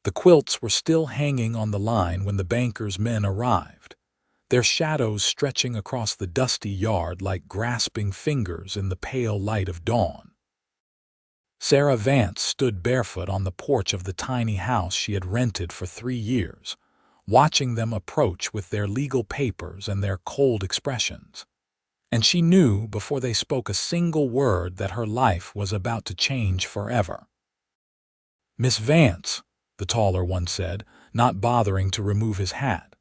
The quilts were still hanging on the line when the banker's men arrived, their shadows stretching across the dusty yard like grasping fingers in the pale light of dawn. Sarah Vance stood barefoot on the porch of the tiny house she had rented for 3 years, watching them approach with their legal papers and their cold expressions. And she knew before they spoke a single word that her life was about to change forever. "Miss Vance," the taller one said, not bothering to remove his hat.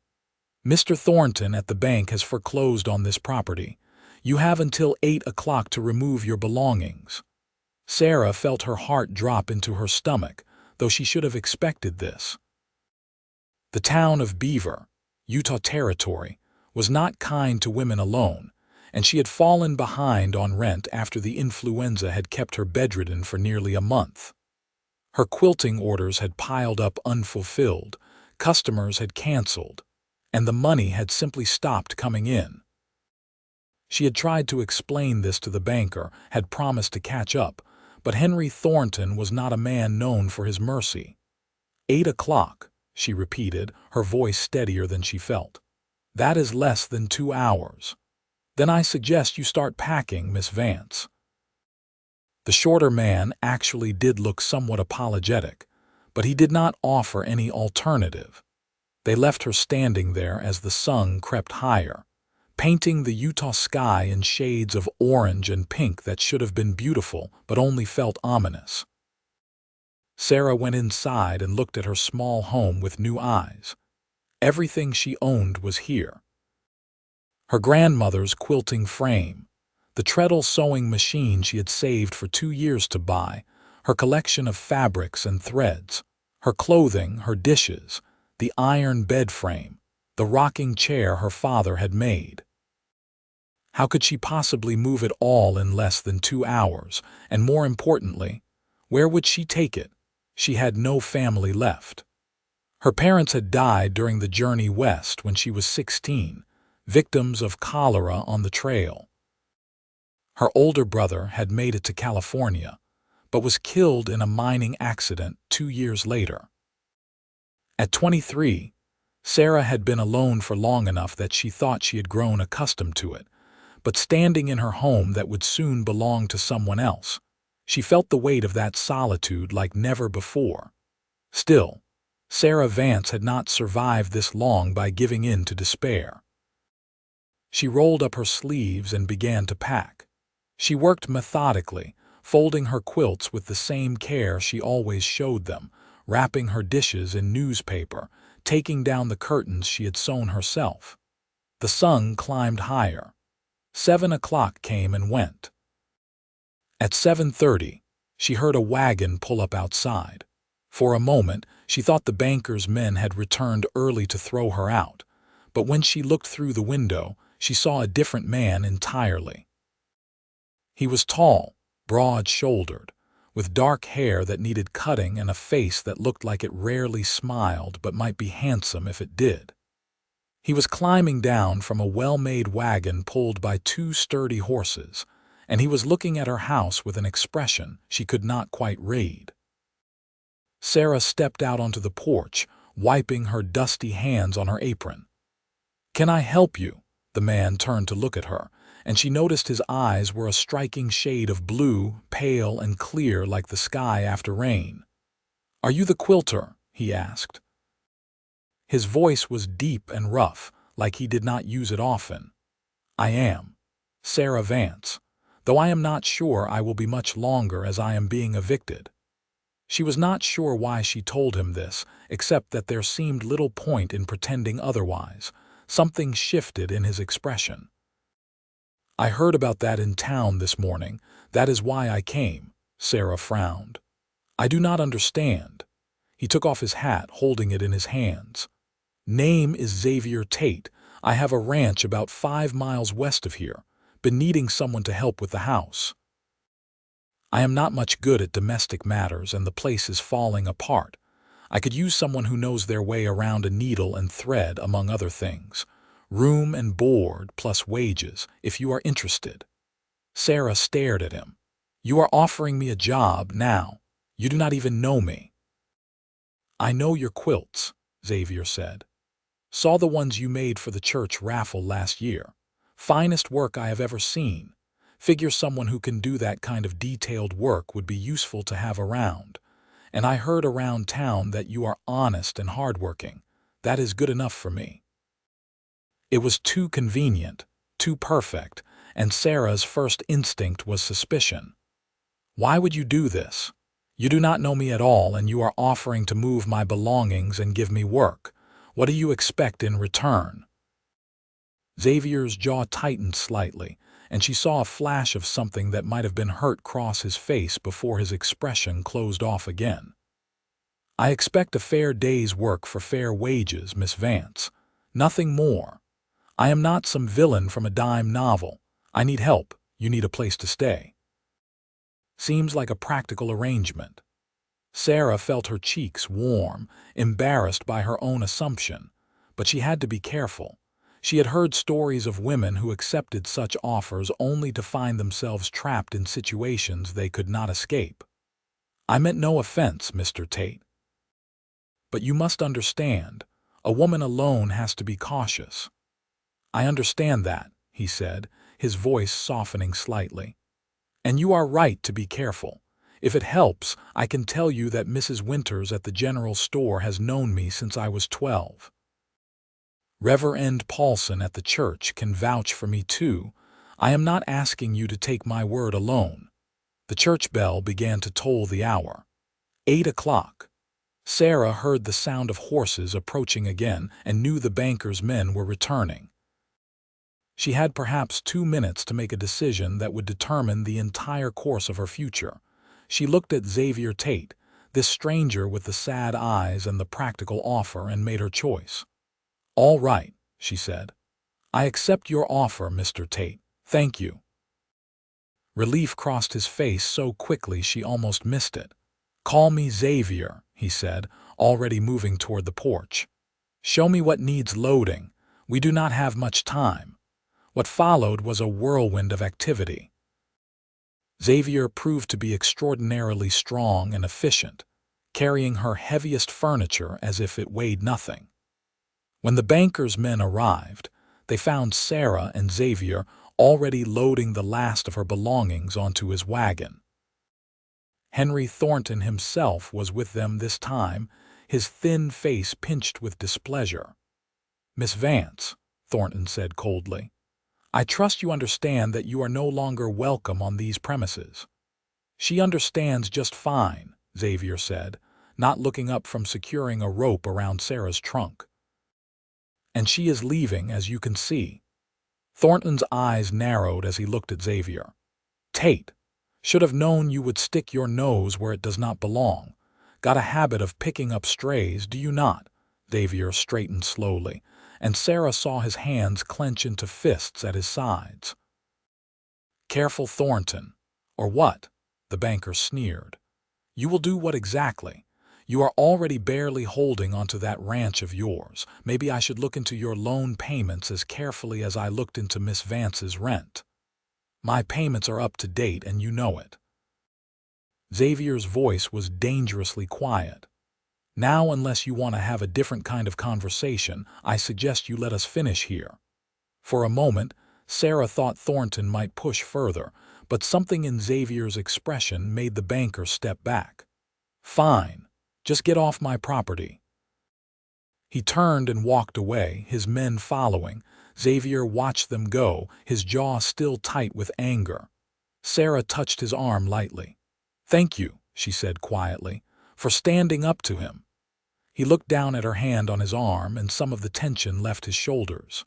"Mr. Thornton at the bank has foreclosed on this property. You have until 8 o'clock to remove your belongings." Sarah felt her heart drop into her stomach, though she should have expected this. The town of Beaver, Utah Territory, was not kind to women alone, and she had fallen behind on rent after the influenza had kept her bedridden for nearly a month. Her quilting orders had piled up unfulfilled, customers had canceled, and the money had simply stopped coming in. She had tried to explain this to the banker, had promised to catch up, but Henry Thornton was not a man known for his mercy. 8 o'clock, she repeated, her voice steadier than she felt. "That is less than 2 hours. Then I suggest you start packing, Miss Vance." The shorter man actually did look somewhat apologetic, but he did not offer any alternative. They left her standing there as the sun crept higher, painting the Utah sky in shades of orange and pink that should have been beautiful but only felt ominous. Sarah went inside and looked at her small home with new eyes. Everything she owned was here. Her grandmother's quilting frame, the treadle sewing machine she had saved for 2 years to buy, her collection of fabrics and threads, her clothing, her dishes, the iron bed frame, the rocking chair her father had made. How could she possibly move it all in less than 2 hours? And more importantly, where would she take it? She had no family left. Her parents had died during the journey west when she was 16, victims of cholera on the trail. Her older brother had made it to California, but was killed in a mining accident 2 years later. At 23, Sarah had been alone for long enough that she thought she had grown accustomed to it, but standing in her home that would soon belong to someone else, she felt the weight of that solitude like never before. Still, Sarah Vance had not survived this long by giving in to despair. She rolled up her sleeves and began to pack. She worked methodically, folding her quilts with the same care she always showed them, wrapping her dishes in newspaper, taking down the curtains she had sewn herself. The sun climbed higher. 7 o'clock came and went. At 7:30, she heard a wagon pull up outside. For a moment, she thought the banker's men had returned early to throw her out, but when she looked through the window, she saw a different man entirely. He was tall, broad-shouldered, with dark hair that needed cutting and a face that looked like it rarely smiled but might be handsome if it did. He was climbing down from a well-made wagon pulled by 2 sturdy horses, and he was looking at her house with an expression she could not quite read. Sarah stepped out onto the porch, wiping her dusty hands on her apron. "Can I help you?" The man turned to look at her, and she noticed his eyes were a striking shade of blue, pale and clear like the sky after rain. "Are you the quilter?" he asked. His voice was deep and rough, like he did not use it often. "I am. Sarah Vance, though I am not sure I will be much longer as I am being evicted." She was not sure why she told him this, except that there seemed little point in pretending otherwise. Something shifted in his expression. "I heard about that in town this morning. That is why I came." Sarah frowned. "I do not understand." He took off his hat, holding it in his hands. "Name is Xavier Tate. I have a ranch about 5 miles west of here. Been needing someone to help with the house. I am not much good at domestic matters and the place is falling apart. I could use someone who knows their way around a needle and thread, among other things. Room and board plus wages, if you are interested." Sarah stared at him. "You are offering me a job now. You do not even know me." I know your quilts, Xavier said. Saw the ones you made for the church raffle last year. Finest work I have ever seen. Figure someone who can do that kind of detailed work would be useful to have around. And I heard around town that you are honest and hardworking. That is good enough for me. It was too convenient, too perfect, and Sarah's first instinct was suspicion. Why would you do this? You do not know me at all, and you are offering to move my belongings and give me work. What do you expect in return? Xavier's jaw tightened slightly, and she saw a flash of something that might have been hurt cross his face before his expression closed off again. I expect a fair day's work for fair wages, Miss Vance. Nothing more. I am not some villain from a dime novel. I need help. You need a place to stay. Seems like a practical arrangement. Sarah felt her cheeks warm, embarrassed by her own assumption, but she had to be careful. She had heard stories of women who accepted such offers only to find themselves trapped in situations they could not escape. I meant no offense, Mr. Tate. But you must understand, a woman alone has to be cautious. I understand that, he said, his voice softening slightly. And you are right to be careful. If it helps, I can tell you that Mrs. Winters at the general store has known me since I was 12. Reverend Paulson at the church can vouch for me too. I am not asking you to take my word alone. The church bell began to toll the hour. 8 o'clock. Sarah heard the sound of horses approaching again and knew the banker's men were returning. She had perhaps 2 minutes to make a decision that would determine the entire course of her future. She looked at Xavier Tate, this stranger with the sad eyes and the practical offer, and made her choice. All right, she said. I accept your offer, Mr. Tate. Thank you. Relief crossed his face so quickly she almost missed it. Call me Xavier, he said, already moving toward the porch. Show me what needs loading. We do not have much time. What followed was a whirlwind of activity. Xavier proved to be extraordinarily strong and efficient, carrying her heaviest furniture as if it weighed nothing. When the banker's men arrived, they found Sarah and Xavier already loading the last of her belongings onto his wagon. Henry Thornton himself was with them this time, his thin face pinched with displeasure. Miss Vance, Thornton said coldly, I trust you understand that you are no longer welcome on these premises. She understands just fine, Xavier said, not looking up from securing a rope around Sarah's trunk. And she is leaving, as you can see. Thornton's eyes narrowed as he looked at Xavier. Tate, should have known you would stick your nose where it does not belong. Got a habit of picking up strays, do you not? Xavier straightened slowly, and Sarah saw his hands clench into fists at his sides. Careful, Thornton. Or what? The banker sneered. You will do what exactly? You are already barely holding onto that ranch of yours. Maybe I should look into your loan payments as carefully as I looked into Miss Vance's rent. My payments are up to date, and you know it. Xavier's voice was dangerously quiet. Now, unless you want to have a different kind of conversation, I suggest you let us finish here. For a moment, Sarah thought Thornton might push further, but something in Xavier's expression made the banker step back. Fine. Just get off my property. He turned and walked away, his men following. Xavier watched them go, his jaw still tight with anger. Sarah touched his arm lightly. Thank you, she said quietly, for standing up to him. He looked down at her hand on his arm, and some of the tension left his shoulders.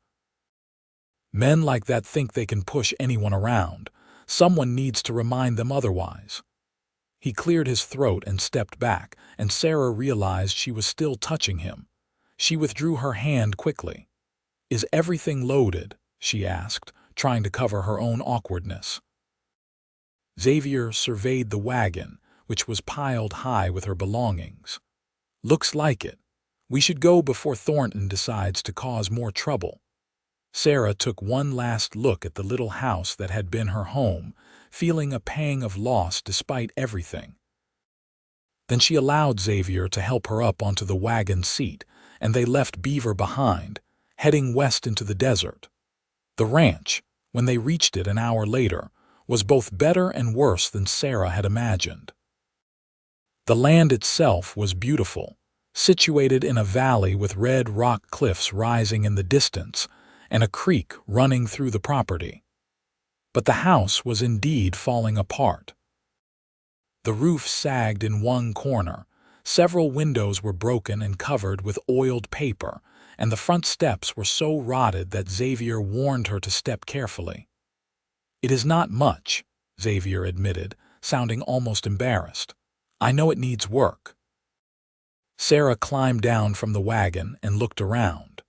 Men like that think they can push anyone around. Someone needs to remind them otherwise. He cleared his throat and stepped back, and Sarah realized she was still touching him. She withdrew her hand quickly. Is everything loaded? She asked, trying to cover her own awkwardness. Xavier surveyed the wagon, which was piled high with her belongings. Looks like it. We should go before Thornton decides to cause more trouble. Sarah took one last look at the little house that had been her home, feeling a pang of loss despite everything. Then she allowed Xavier to help her up onto the wagon seat, and they left Beaver behind, heading west into the desert. The ranch, when they reached it an hour later, was both better and worse than Sarah had imagined. The land itself was beautiful, situated in a valley with red rock cliffs rising in the distance and a creek running through the property. But the house was indeed falling apart. The roof sagged in one corner, several windows were broken and covered with oiled paper, and the front steps were so rotted that Xavier warned her to step carefully. "It is not much," Xavier admitted, sounding almost embarrassed. "I know it needs work." Sarah climbed down from the wagon and looked around.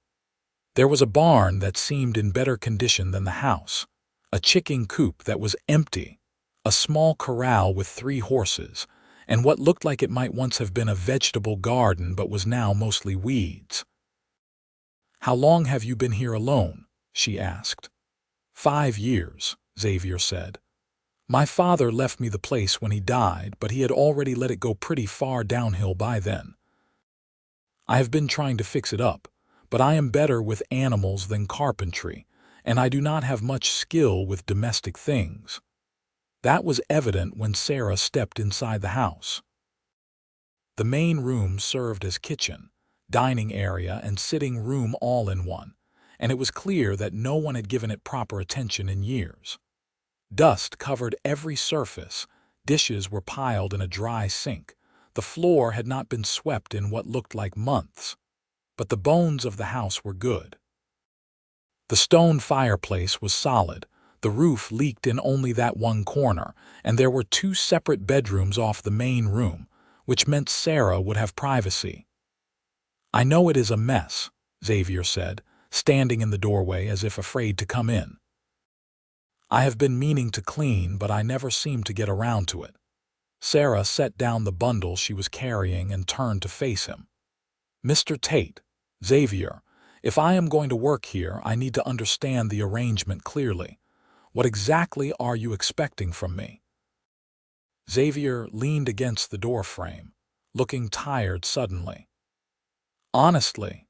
There was a barn that seemed in better condition than the house, a chicken coop that was empty, a small corral with 3 horses, and what looked like it might once have been a vegetable garden but was now mostly weeds. "How long have you been here alone?" she asked. 5 years, Xavier said. "My father left me the place when he died, but he had already let it go pretty far downhill by then. I have been trying to fix it up, but I am better with animals than carpentry, and I do not have much skill with domestic things." That was evident when Sarah stepped inside the house. The main room served as kitchen, dining area, and sitting room all in one, and it was clear that no one had given it proper attention in years. Dust covered every surface, dishes were piled in a dry sink, the floor had not been swept in what looked like months, but the bones of the house were good. The stone fireplace was solid, the roof leaked in only that one corner, and there were 2 separate bedrooms off the main room, which meant Sarah would have privacy. "I know it is a mess," Xavier said, standing in the doorway as if afraid to come in. "I have been meaning to clean, but I never seem to get around to it." Sarah set down the bundle she was carrying and turned to face him. "Mr. Tate, Xavier, if I am going to work here, I need to understand the arrangement clearly. What exactly are you expecting from me?" Xavier leaned against the doorframe, looking tired suddenly. "Honestly,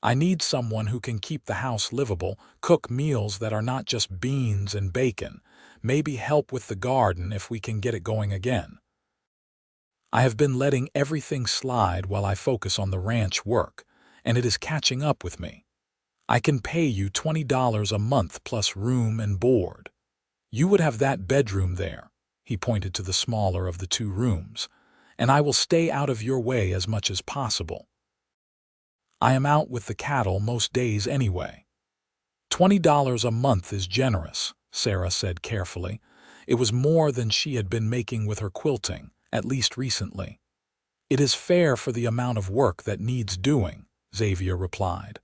I need someone who can keep the house livable, cook meals that are not just beans and bacon, maybe help with the garden if we can get it going again. I have been letting everything slide while I focus on the ranch work, and it is catching up with me. I can pay you $20 a month plus room and board. You would have that bedroom there," he pointed to the smaller of the 2 rooms, "and I will stay out of your way as much as possible. I am out with the cattle most days anyway." $20 a month is generous," Sarah said carefully. It was more than she had been making with her quilting, at least recently. "It is fair for the amount of work that needs doing," Xavier replied,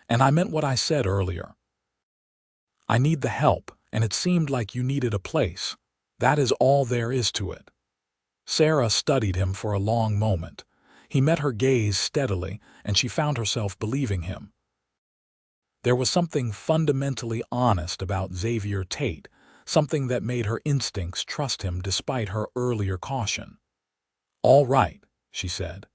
"and I meant what I said earlier. I need the help, and it seemed like you needed a place. That is all there is to it." Sarah studied him for a long moment. He met her gaze steadily, and she found herself believing him. There was something fundamentally honest about Xavier Tate, something that made her instincts trust him despite her earlier caution. "All right," she said.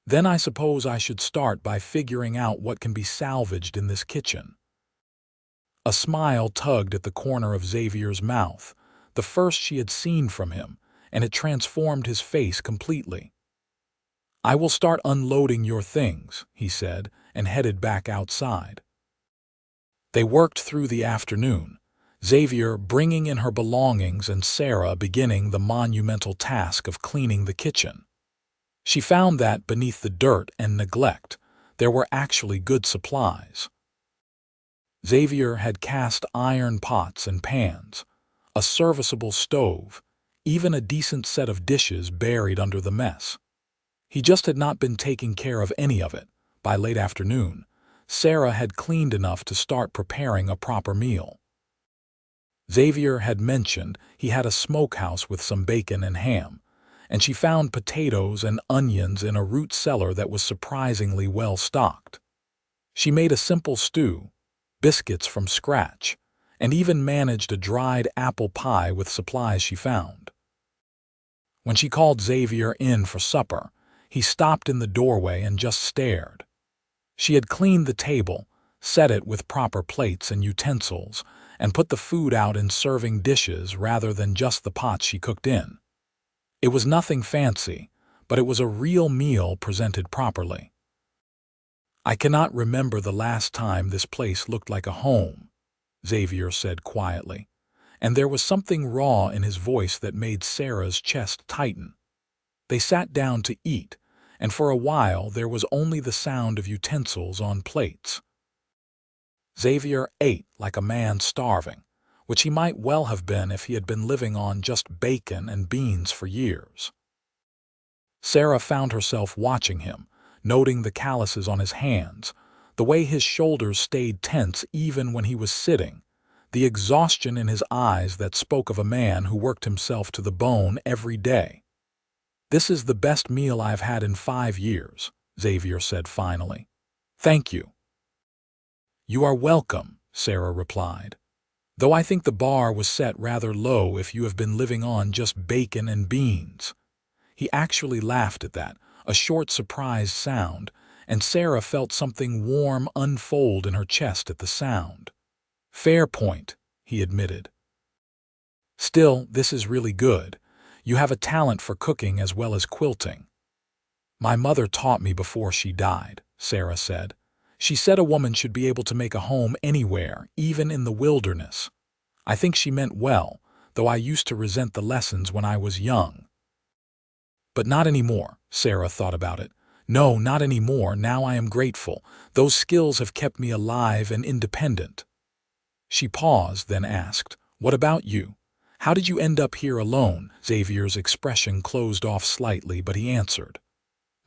"Then I suppose I should start by figuring out what can be salvaged in this kitchen." A smile tugged at the corner of Xavier's mouth, the first she had seen from him, and it transformed his face completely. "I will start unloading your things," he said, and headed back outside. They worked through the afternoon, Xavier bringing in her belongings and Sarah beginning the monumental task of cleaning the kitchen. She found that beneath the dirt and neglect, there were actually good supplies. Xavier had cast iron pots and pans, a serviceable stove, even a decent set of dishes buried under the mess. He just had not been taking care of any of it. By late afternoon, Sarah had cleaned enough to start preparing a proper meal. Xavier had mentioned he had a smokehouse with some bacon and ham, and she found potatoes and onions in a root cellar that was surprisingly well stocked. She made a simple stew, biscuits from scratch, and even managed a dried apple pie with supplies she found. When she called Xavier in for supper, he stopped in the doorway and just stared. She had cleaned the table, set it with proper plates and utensils, and put the food out in serving dishes rather than just the pots she cooked in. It was nothing fancy, but it was a real meal presented properly. "I cannot remember the last time this place looked like a home," Xavier said quietly, and there was something raw in his voice that made Sarah's chest tighten. They sat down to eat, and for a while there was only the sound of utensils on plates. Xavier ate like a man starving, which he might well have been if he had been living on just bacon and beans for years. Sarah found herself watching him, noting the calluses on his hands, the way his shoulders stayed tense even when he was sitting, the exhaustion in his eyes that spoke of a man who worked himself to the bone every day. "This is the best meal I've had in 5 years," Xavier said finally. "Thank you." "You are welcome," Sarah replied. "Though I think the bar was set rather low if you have been living on just bacon and beans." He actually laughed at that, a short surprised sound, and Sarah felt something warm unfold in her chest at the sound. "Fair point," he admitted. "Still, this is really good. You have a talent for cooking as well as quilting." "My mother taught me before she died," Sarah said. "She said a woman should be able to make a home anywhere, even in the wilderness. I think she meant well, though I used to resent the lessons when I was young." "But not anymore," Sarah thought about it. "No, not anymore. Now I am grateful. Those skills have kept me alive and independent." She paused, then asked, "What about you? How did you end up here alone?" Xavier's expression closed off slightly, but he answered,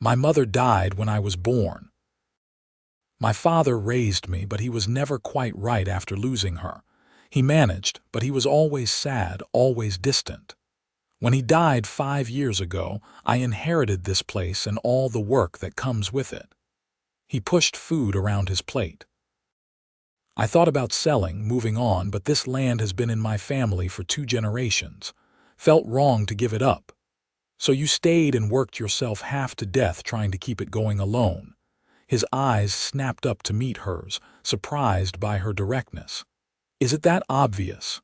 "My mother died when I was born. My father raised me, but he was never quite right after losing her. He managed, but he was always sad, always distant. When he died 5 years ago, I inherited this place and all the work that comes with it." He pushed food around his plate. "I thought about selling, moving on, but this land has been in my family for 2 generations. Felt wrong to give it up." "So you stayed and worked yourself half to death trying to keep it going alone." His eyes snapped up to meet hers, surprised by her directness. "Is it that obvious?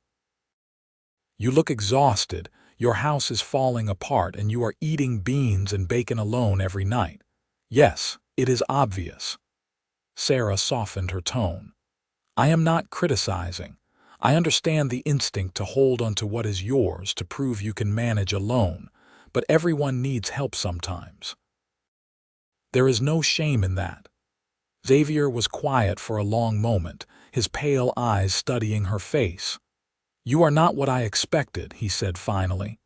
You look exhausted, your house is falling apart, and you are eating beans and bacon alone every night." "Yes, it is obvious." Sarah softened her tone. "I am not criticizing. I understand the instinct to hold onto what is yours to prove you can manage alone, but everyone needs help sometimes. There is no shame in that." Xavier was quiet for a long moment, his pale eyes studying her face. "You are not what I expected," he said finally.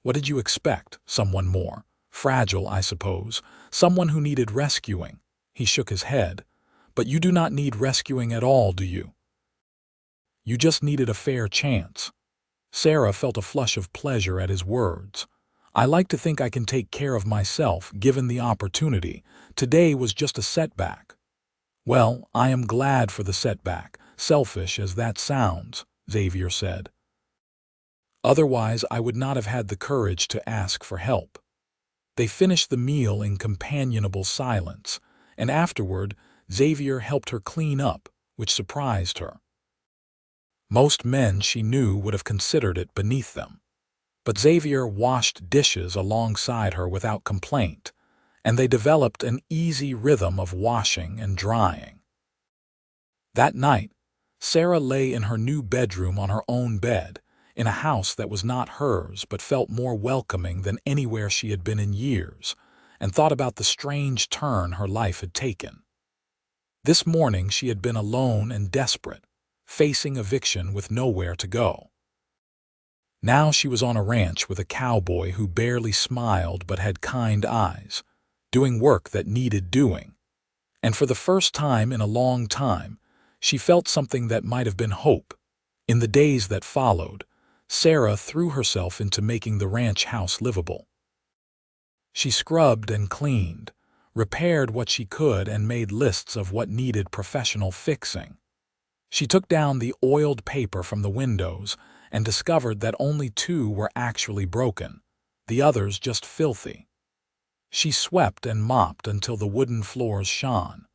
"What did you expect? Someone more fragile, I suppose, someone who needed rescuing." He shook his head. "But you do not need rescuing at all, do you? You just needed a fair chance." Sarah felt a flush of pleasure at his words. "I like to think I can take care of myself, given the opportunity. Today was just a setback." "Well, I am glad for the setback, selfish as that sounds," Xavier said. "Otherwise, I would not have had the courage to ask for help." They finished the meal in companionable silence, and afterward, Xavier helped her clean up, which surprised her. Most men, she knew, would have considered it beneath them. But Xavier washed dishes alongside her without complaint, and they developed an easy rhythm of washing and drying. That night, Sarah lay in her new bedroom on her own bed, in a house that was not hers but felt more welcoming than anywhere she had been in years, and thought about the strange turn her life had taken. This morning she had been alone and desperate, facing eviction with nowhere to go. Now she was on a ranch with a cowboy who barely smiled but had kind eyes, doing work that needed doing. And for the first time in a long time, she felt something that might have been hope. In the days that followed, Sarah threw herself into making the ranch house livable. She scrubbed and cleaned, repaired what she could, and made lists of what needed professional fixing. She took down the oiled paper from the windows and discovered that only 2 were actually broken. the others just filthy. She swept and mopped until the wooden floors shone.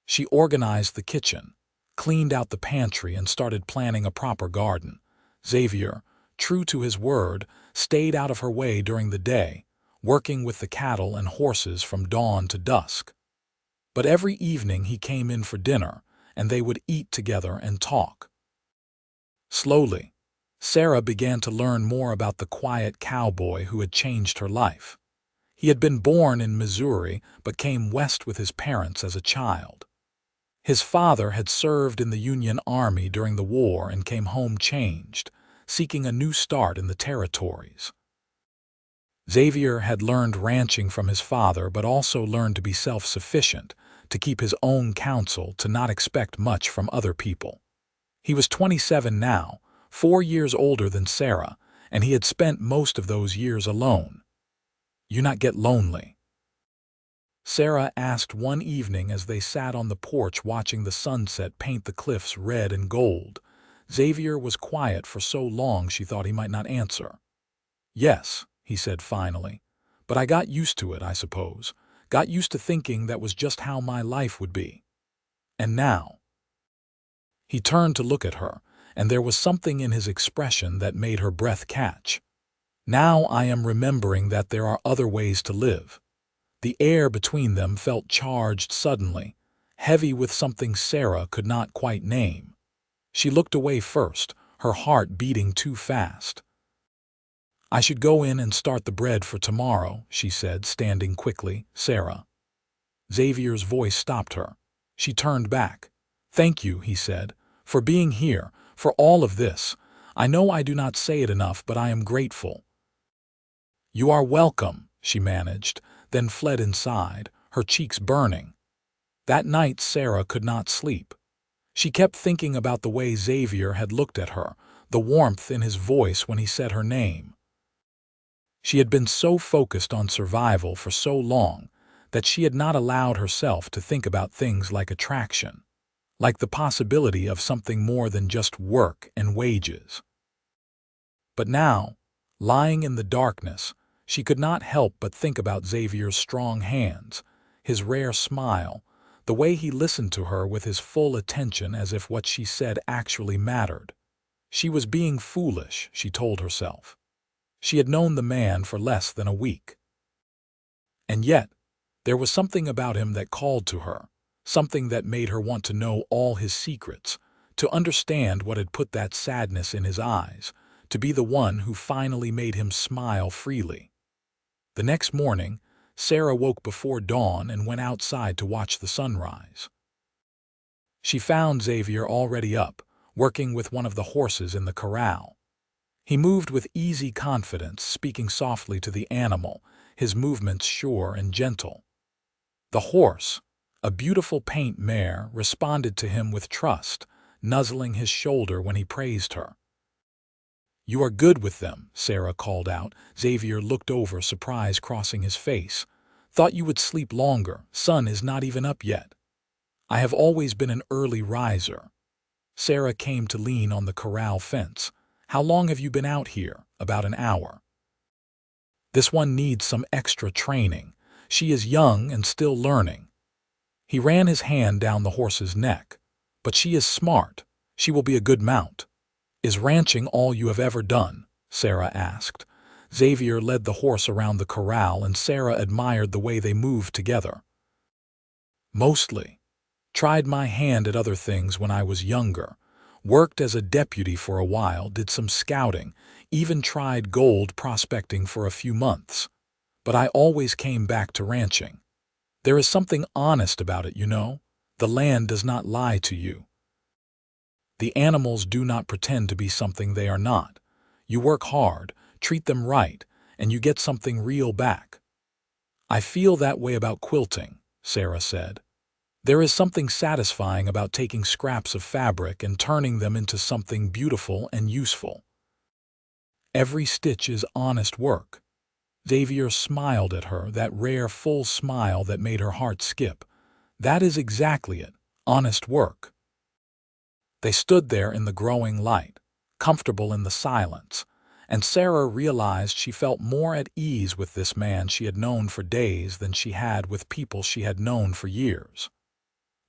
She organized the kitchen, cleaned out the pantry, and started planning a proper garden. Xavier, true to his word, stayed out of her way during the day, working with the cattle and horses from dawn to dusk. But every evening he came in for dinner, and they would eat together and talk. Slowly, Sarah began to learn more about the quiet cowboy who had changed her life. He had been born in Missouri but came west with his parents as a child. His father had served in the Union Army during the war and came home changed, seeking a new start in the territories. Xavier had learned ranching from his father but also learned to be self-sufficient, to keep his own counsel, to not expect much from other people. He was 27 now, 4 years older than Sarah, and he had spent most of those years alone. "You not get lonely?" Sarah asked one evening as they sat on the porch watching the sunset paint the cliffs red and gold. Xavier was quiet for so long she thought he might not answer. "Yes," he said finally, "but I got used to it, I suppose. Got used to thinking that was just how my life would be. And now—" He turned to look at her, and there was something in his expression that made her breath catch. "Now I am remembering that there are other ways to live." The air between them felt charged suddenly, heavy with something Sarah could not quite name. She looked away first, her heart beating too fast. "I should go in and start the bread for tomorrow," she said, standing quickly. "Sarah." Xavier's voice stopped her. She turned back. "Thank you," he said, "for being here, for all of this. I know I do not say it enough, but I am grateful." "You are welcome," she managed, then fled inside, her cheeks burning. That night Sarah could not sleep. She kept thinking about the way Xavier had looked at her, the warmth in his voice when he said her name. She had been so focused on survival for so long that she had not allowed herself to think about things like attraction, like the possibility of something more than just work and wages. But now, lying in the darkness, she could not help but think about Xavier's strong hands, his rare smile, the way he listened to her with his full attention as if what she said actually mattered. She was being foolish, she told herself. She had known the man for less than a week. And yet, there was something about him that called to her, something that made her want to know all his secrets, to understand what had put that sadness in his eyes, to be the one who finally made him smile freely. The next morning, Sarah woke before dawn and went outside to watch the sunrise. She found Xavier already up, working with one of the horses in the corral. He moved with easy confidence, speaking softly to the animal, his movements sure and gentle. The horse, a beautiful paint mare, responded to him with trust, nuzzling his shoulder when he praised her. "You are good with them," Sarah called out. Xavier looked over, surprise crossing his face. "Thought you would sleep longer. Sun is not even up yet." "I have always been an early riser." Sarah came to lean on the corral fence. "How long have you been out here?" "About an hour." "This one needs some extra training. She is young and still learning." He ran his hand down the horse's neck. "But she is smart. She will be a good mount." "Is ranching all you have ever done?" Sarah asked. Xavier led the horse around the corral and Sarah admired the way they moved together. "Mostly. Tried my hand at other things when I was younger. Worked as a deputy for a while, did some scouting, even tried gold prospecting for a few months. But I always came back to ranching. There is something honest about it, you know. The land does not lie to you. The animals do not pretend to be something they are not. You work hard, treat them right, and you get something real back." "I feel that way about quilting," Sarah said. "There is something satisfying about taking scraps of fabric and turning them into something beautiful and useful. Every stitch is honest work." Xavier smiled at her, that rare full smile that made her heart skip. "That is exactly it, honest work." They stood there in the growing light, comfortable in the silence, and Sarah realized she felt more at ease with this man she had known for days than she had with people she had known for years.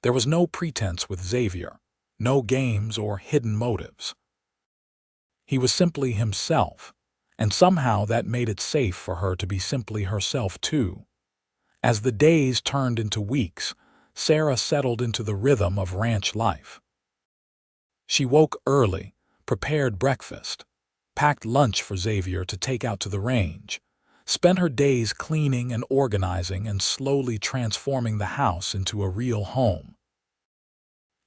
There was no pretense with Xavier, no games or hidden motives. He was simply himself, and somehow that made it safe for her to be simply herself too. As the days turned into weeks, Sarah settled into the rhythm of ranch life. She woke early, prepared breakfast, packed lunch for Xavier to take out to the range, spent her days cleaning and organizing and slowly transforming the house into a real home.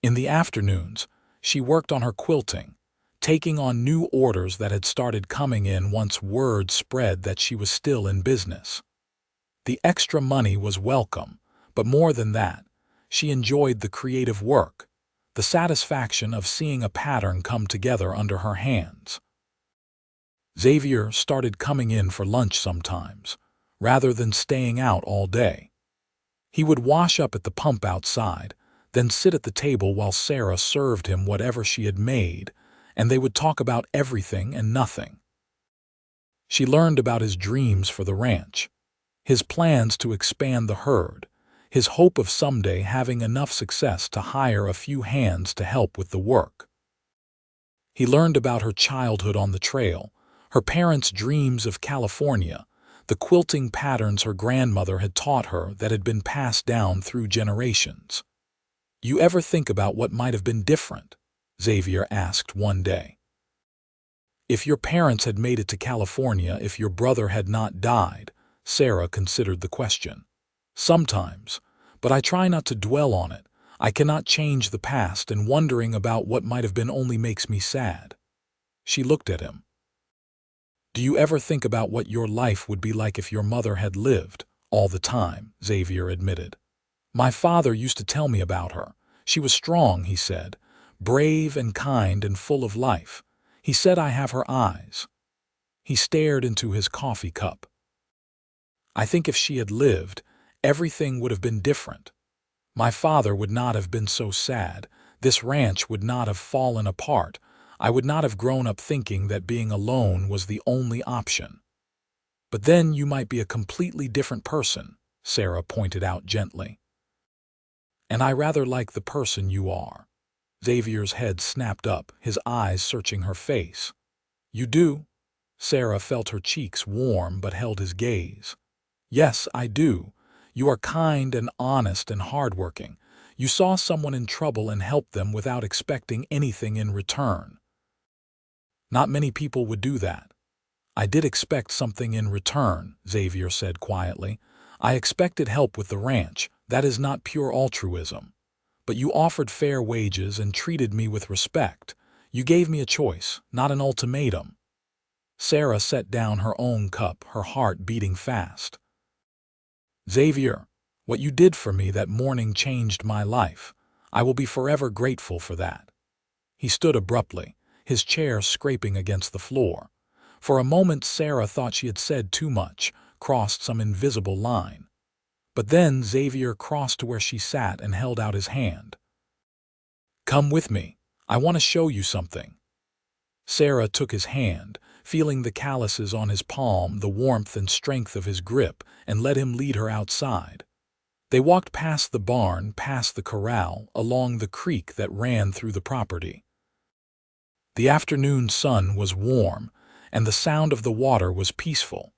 In the afternoons, she worked on her quilting, taking on new orders that had started coming in once word spread that she was still in business. The extra money was welcome, but more than that, she enjoyed the creative work, the satisfaction of seeing a pattern come together under her hands. Xavier started coming in for lunch sometimes, rather than staying out all day. He would wash up at the pump outside, then sit at the table while Sarah served him whatever she had made, and they would talk about everything and nothing. She learned about his dreams for the ranch, his plans to expand the herd, his hope of someday having enough success to hire a few hands to help with the work. He learned about her childhood on the trail, her parents' dreams of California, the quilting patterns her grandmother had taught her that had been passed down through generations. "You ever think about what might have been different?" Xavier asked one day. "If your parents had made it to California, if your brother had not died," Sarah considered the question. "Sometimes, but I try not to dwell on it. I cannot change the past, and wondering about what might have been only makes me sad." She looked at him. "Do you ever think about what your life would be like if your mother had lived?" "All the time," Xavier admitted. "My father used to tell me about her. She was strong," he said, "brave and kind and full of life. He said I have her eyes." He stared into his coffee cup. "I think if she had lived, everything would have been different. My father would not have been so sad. This ranch would not have fallen apart. I would not have grown up thinking that being alone was the only option." "But then you might be a completely different person," Sarah pointed out gently. "And I rather like the person you are." Xavier's head snapped up, his eyes searching her face. "You do?" Sarah felt her cheeks warm but held his gaze. "Yes, I do. You are kind and honest and hardworking. You saw someone in trouble and helped them without expecting anything in return." "Not many people would do that." "I did expect something in return," Xavier said quietly. "I expected help with the ranch. That is not pure altruism. But you offered fair wages and treated me with respect. You gave me a choice, not an ultimatum." Sarah set down her own cup, her heart beating fast. "Xavier, what you did for me that morning changed my life. I will be forever grateful for that." He stood abruptly, his chair scraping against the floor. For a moment Sarah thought she had said too much, crossed some invisible line. But then Xavier crossed to where she sat and held out his hand. "Come with me. I want to show you something." Sarah took his hand, feeling the calluses on his palm, the warmth and strength of his grip, and let him lead her outside. They walked past the barn, past the corral, along the creek that ran through the property. The afternoon sun was warm, and the sound of the water was peaceful.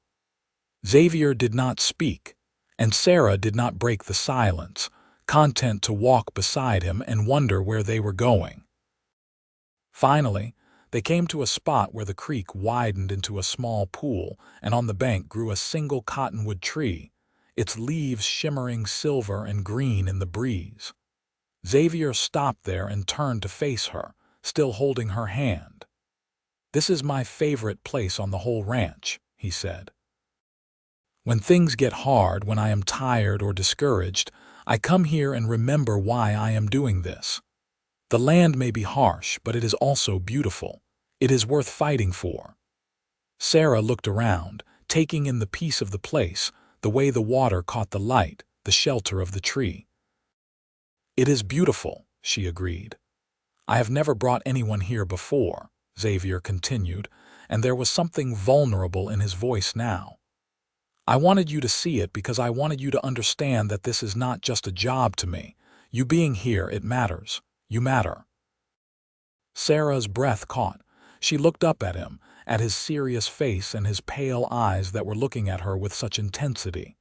Xavier did not speak, and Sarah did not break the silence, content to walk beside him and wonder where they were going. Finally, they came to a spot where the creek widened into a small pool, and on the bank grew a single cottonwood tree, its leaves shimmering silver and green in the breeze. Xavier stopped there and turned to face her, still holding her hand. "This is my favorite place on the whole ranch," he said. "When things get hard, when I am tired or discouraged, I come here and remember why I am doing this. The land may be harsh, but it is also beautiful. It is worth fighting for." Sarah looked around, taking in the peace of the place, the way the water caught the light, the shelter of the tree. "It is beautiful," she agreed. "I have never brought anyone here before," Xavier continued, and there was something vulnerable in his voice now. "I wanted you to see it because I wanted you to understand that this is not just a job to me. You being here, it matters. You matter." Sarah's breath caught. She looked up at him, at his serious face and his pale eyes that were looking at her with such intensity.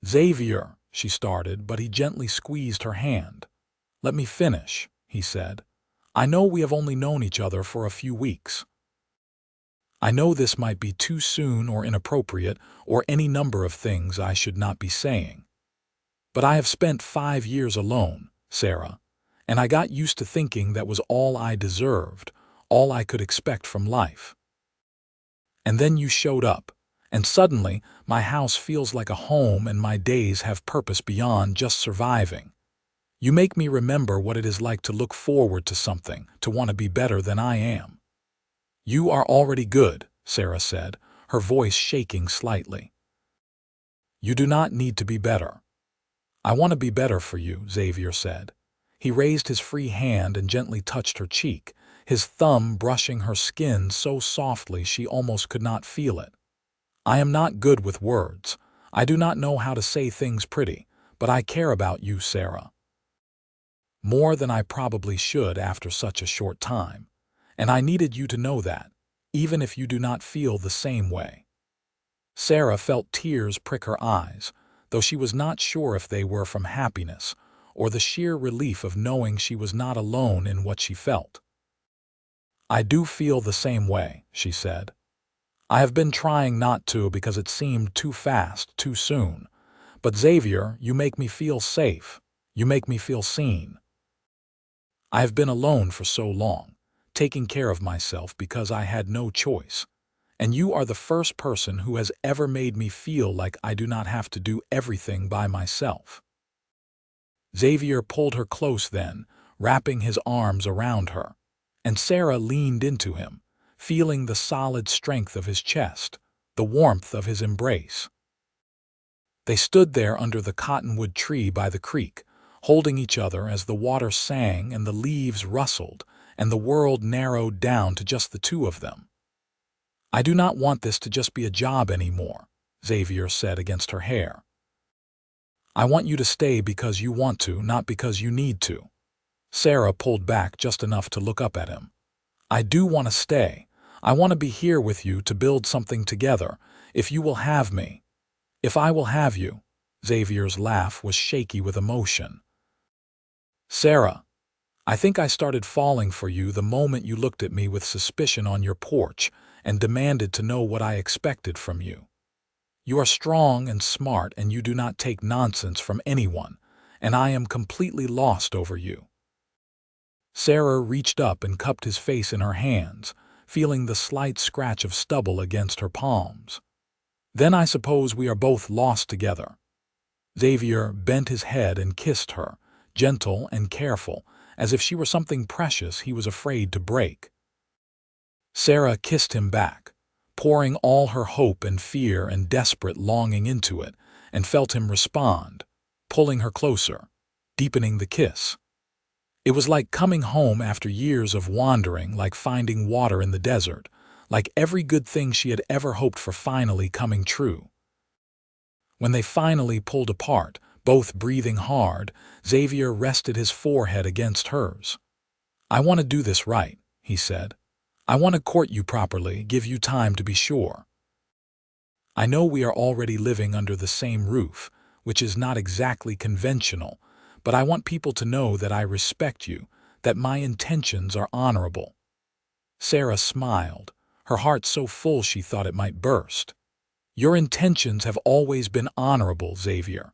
"Xavier," she started, but he gently squeezed her hand. "Let me finish," he said. "I know we have only known each other for a few weeks. I know this might be too soon or inappropriate or any number of things I should not be saying. But I have spent 5 years alone, Sarah, and I got used to thinking that was all I deserved, all I could expect from life. And then you showed up, and suddenly my house feels like a home and my days have purpose beyond just surviving. You make me remember what it is like to look forward to something, to want to be better than I am." "You are already good," Sarah said, her voice shaking slightly. "You do not need to be better." "I want to be better for you," Xavier said. He raised his free hand and gently touched her cheek, his thumb brushing her skin so softly she almost could not feel it. "I am not good with words. I do not know how to say things pretty, but I care about you, Sarah. More than I probably should after such a short time. And I needed you to know that, even if you do not feel the same way." Sarah felt tears prick her eyes, though she was not sure if they were from happiness or the sheer relief of knowing she was not alone in what she felt. "I do feel the same way," she said. "I have been trying not to because it seemed too fast, too soon. But Xavier, you make me feel safe. You make me feel seen. I have been alone for so long, taking care of myself because I had no choice. And you are the first person who has ever made me feel like I do not have to do everything by myself." Xavier pulled her close then, wrapping his arms around her, and Sarah leaned into him, feeling the solid strength of his chest, the warmth of his embrace. They stood there under the cottonwood tree by the creek, holding each other as the water sang and the leaves rustled and the world narrowed down to just the two of them. "I do not want this to just be a job anymore," Xavier said against her hair. "I want you to stay because you want to, not because you need to." Sarah pulled back just enough to look up at him. "I do want to stay. I want to be here with you to build something together, if you will have me. If I will have you." Xavier's laugh was shaky with emotion. "Sarah, I think I started falling for you the moment you looked at me with suspicion on your porch and demanded to know what I expected from you. You are strong and smart and you do not take nonsense from anyone, and I am completely lost over you." Sarah reached up and cupped his face in her hands, feeling the slight scratch of stubble against her palms. "Then I suppose we are both lost together." Xavier bent his head and kissed her, gentle and careful, as if she were something precious he was afraid to break. Sarah kissed him back, pouring all her hope and fear and desperate longing into it, and felt him respond, pulling her closer, deepening the kiss. It was like coming home after years of wandering, like finding water in the desert, like every good thing she had ever hoped for finally coming true. When they finally pulled apart, both breathing hard, Xavier rested his forehead against hers. "I want to do this right," he said. "I want to court you properly, give you time to be sure. I know we are already living under the same roof, which is not exactly conventional, but I want people to know that I respect you, that my intentions are honorable." Sarah smiled, her heart so full she thought it might burst. "Your intentions have always been honorable, Xavier.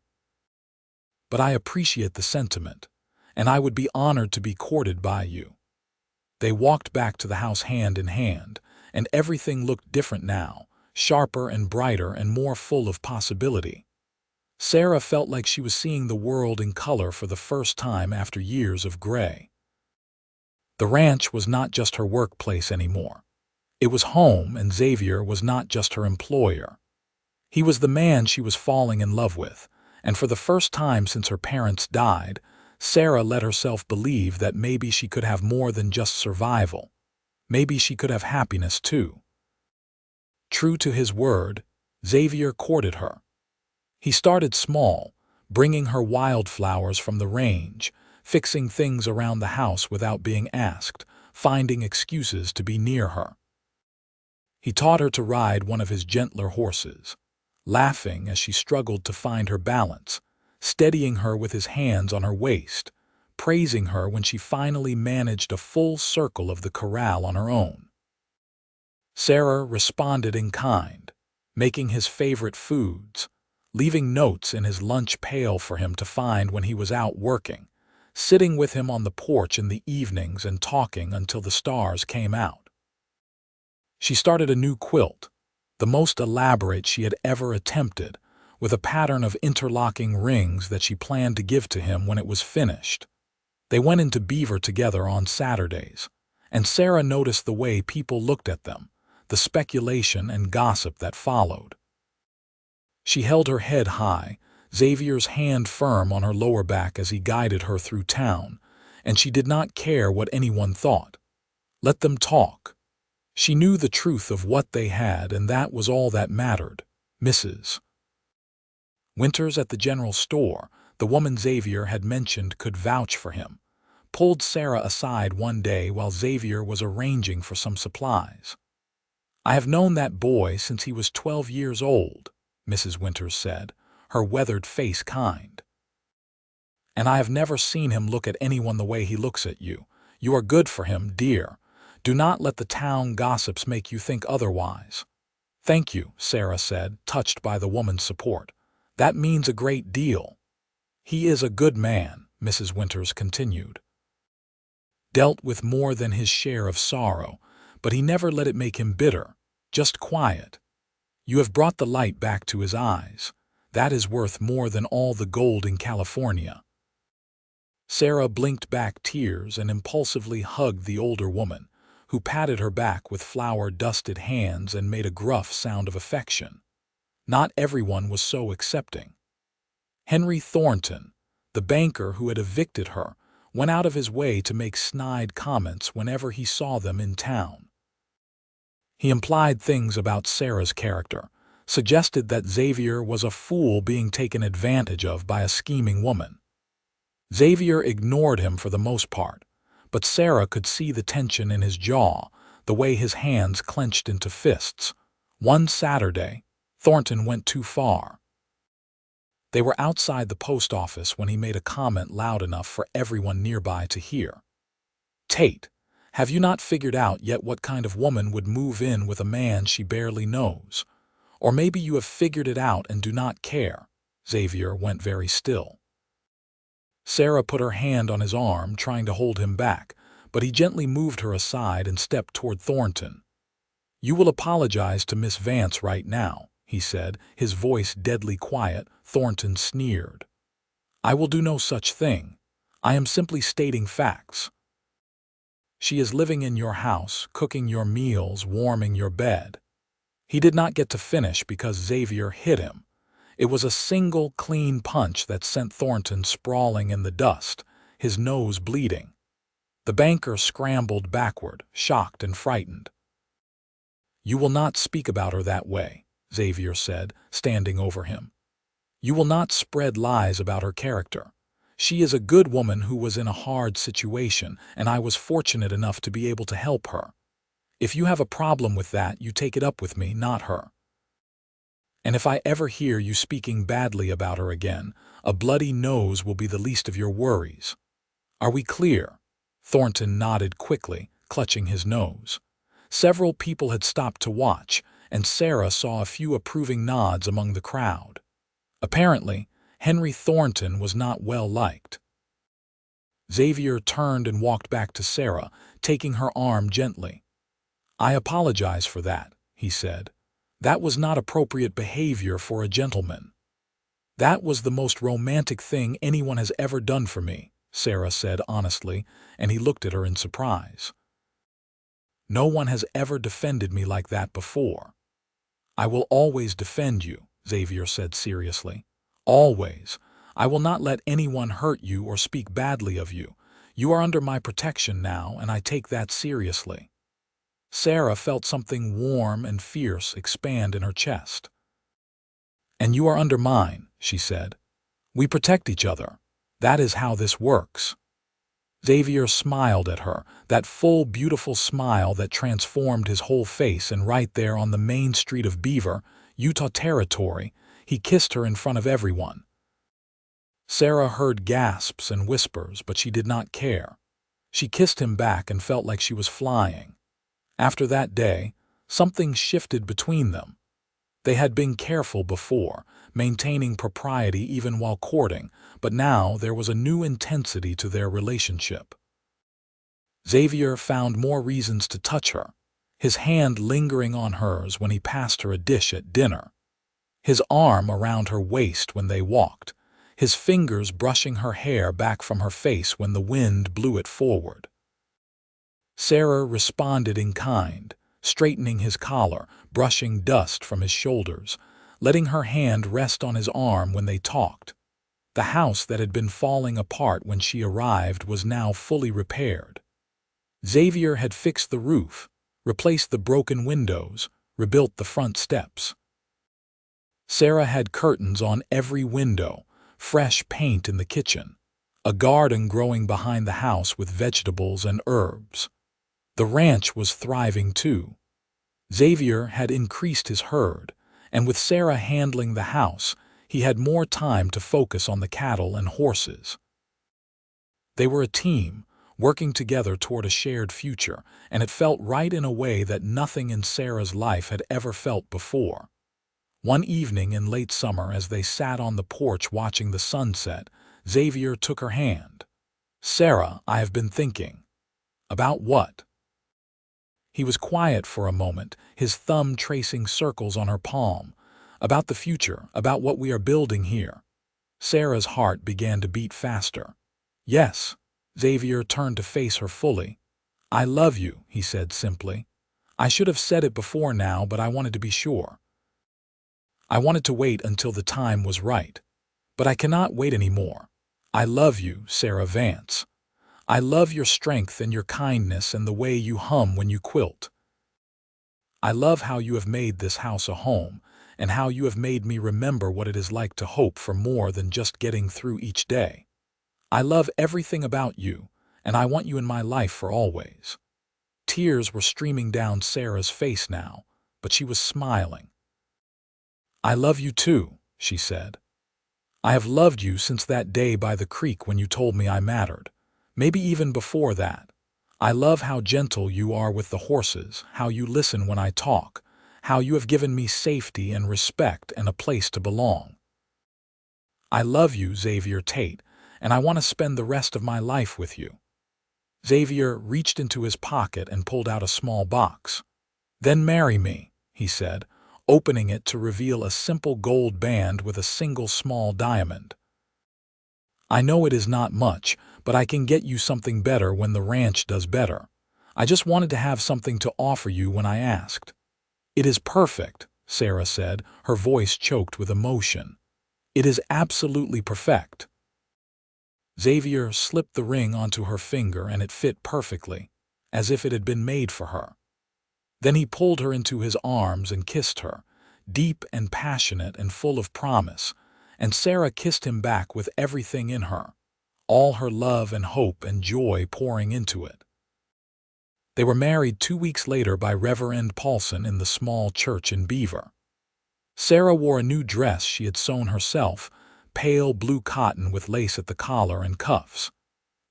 But I appreciate the sentiment, and I would be honored to be courted by you." They walked back to the house hand in hand, and everything looked different now, sharper and brighter and more full of possibility. Sarah felt like she was seeing the world in color for the first time after years of gray. The ranch was not just her workplace anymore. It was home, and Xavier was not just her employer. He was the man she was falling in love with, and for the first time since her parents died, Sarah let herself believe that maybe she could have more than just survival. Maybe she could have happiness too. True to his word, Xavier courted her. He started small, bringing her wildflowers from the range, fixing things around the house without being asked, finding excuses to be near her. He taught her to ride one of his gentler horses, laughing as she struggled to find her balance, steadying her with his hands on her waist, praising her when she finally managed a full circle of the corral on her own. Sarah responded in kind, making his favorite foods, leaving notes in his lunch pail for him to find when he was out working, sitting with him on the porch in the evenings and talking until the stars came out. She started a new quilt, the most elaborate she had ever attempted, with a pattern of interlocking rings that she planned to give to him when it was finished. They went into Beaver together on Saturdays, and Sarah noticed the way people looked at them, the speculation and gossip that followed. She held her head high, Xavier's hand firm on her lower back as he guided her through town, and she did not care what anyone thought. Let them talk. She knew the truth of what they had, and that was all that mattered. Mrs. Winters at the general store, the woman Xavier had mentioned could vouch for him, pulled Sarah aside one day while Xavier was arranging for some supplies. "I have known that boy since he was 12 years old," Mrs. Winters said, her weathered face kind. "And I have never seen him look at anyone the way he looks at you. You are good for him, dear. Do not let the town gossips make you think otherwise." "Thank you," Sarah said, touched by the woman's support. "That means a great deal." "He is a good man," Mrs. Winters continued. "Dealt with more than his share of sorrow, but he never let it make him bitter, just quiet. You have brought the light back to his eyes. That is worth more than all the gold in California." Sarah blinked back tears and impulsively hugged the older woman, who patted her back with flour-dusted hands and made a gruff sound of affection. Not everyone was so accepting. Henry Thornton, the banker who had evicted her, went out of his way to make snide comments whenever he saw them in town. He implied things about Sarah's character, suggested that Xavier was a fool being taken advantage of by a scheming woman. Xavier ignored him for the most part, but Sarah could see the tension in his jaw, the way his hands clenched into fists. One Saturday, Thornton went too far. They were outside the post office when he made a comment loud enough for everyone nearby to hear. "Tate, have you not figured out yet what kind of woman would move in with a man she barely knows? Or maybe you have figured it out and do not care." Xavier went very still. Sarah put her hand on his arm, trying to hold him back, but he gently moved her aside and stepped toward Thornton. "You will apologize to Miss Vance right now," he said, his voice deadly quiet. Thornton sneered. "I will do no such thing. I am simply stating facts. She is living in your house, cooking your meals, warming your bed." He did not get to finish because Xavier hit him. It was a single, clean punch that sent Thornton sprawling in the dust, his nose bleeding. The banker scrambled backward, shocked and frightened. "You will not speak about her that way," Xavier said, standing over him. "You will not spread lies about her character. She is a good woman who was in a hard situation, and I was fortunate enough to be able to help her. If you have a problem with that, you take it up with me, not her. And if I ever hear you speaking badly about her again, a bloody nose will be the least of your worries. Are we clear?" Thornton nodded quickly, clutching his nose. Several people had stopped to watch, and Sarah saw a few approving nods among the crowd. Apparently, Henry Thornton was not well liked. Xavier turned and walked back to Sarah, taking her arm gently. "I apologize for that," he said. "That was not appropriate behavior for a gentleman." "That was the most romantic thing anyone has ever done for me," Sarah said honestly, and he looked at her in surprise. "No one has ever defended me like that before." "I will always defend you," Xavier said seriously. "Always. I will not let anyone hurt you or speak badly of you. You are under my protection now, and I take that seriously." Sarah felt something warm and fierce expand in her chest. "And you are under mine," she said. "We protect each other. That is how this works." Xavier smiled at her, that full, beautiful smile that transformed his whole face, and right there on the main street of Beaver, Utah Territory, he kissed her in front of everyone. Sarah heard gasps and whispers, but she did not care. She kissed him back and felt like she was flying. After that day, something shifted between them. They had been careful before, maintaining propriety even while courting, but now there was a new intensity to their relationship. Xavier found more reasons to touch her, his hand lingering on hers when he passed her a dish at dinner, his arm around her waist when they walked, his fingers brushing her hair back from her face when the wind blew it forward. Sarah responded in kind, straightening his collar, brushing dust from his shoulders, letting her hand rest on his arm when they talked. The house that had been falling apart when she arrived was now fully repaired. Xavier had fixed the roof, replaced the broken windows, rebuilt the front steps. Sarah had curtains on every window, fresh paint in the kitchen, a garden growing behind the house with vegetables and herbs. The ranch was thriving too. Xavier had increased his herd, and with Sarah handling the house, he had more time to focus on the cattle and horses. They were a team, working together toward a shared future, and it felt right in a way that nothing in Sarah's life had ever felt before. One evening in late summer, as they sat on the porch watching the sunset, Xavier took her hand. "Sarah, I have been thinking." "About what?" He was quiet for a moment, his thumb tracing circles on her palm. "About the future, about what we are building here." Sarah's heart began to beat faster. "Yes." Xavier turned to face her fully. "I love you," he said simply. "I should have said it before now, but I wanted to be sure. I wanted to wait until the time was right. But I cannot wait anymore. I love you, Sarah Vance. I love your strength and your kindness and the way you hum when you quilt. I love how you have made this house a home, and how you have made me remember what it is like to hope for more than just getting through each day. I love everything about you, and I want you in my life for always." Tears were streaming down Sarah's face now, but she was smiling. "I love you too," she said. "I have loved you since that day by the creek when you told me I mattered. Maybe even before that. I love how gentle you are with the horses, how you listen when I talk, how you have given me safety and respect and a place to belong. I love you, Xavier Tate, and I want to spend the rest of my life with you." Xavier reached into his pocket and pulled out a small box. "Then marry me," he said, opening it to reveal a simple gold band with a single small diamond. "I know it is not much, but I can get you something better when the ranch does better. I just wanted to have something to offer you when I asked." "It is perfect," Sarah said, her voice choked with emotion. "It is absolutely perfect." Xavier slipped the ring onto her finger and it fit perfectly, as if it had been made for her. Then he pulled her into his arms and kissed her, deep and passionate and full of promise, and Sarah kissed him back with everything in her, all her love and hope and joy pouring into it. They were married 2 weeks later by Reverend Paulson in the small church in Beaver. Sarah wore a new dress she had sewn herself, pale blue cotton with lace at the collar and cuffs.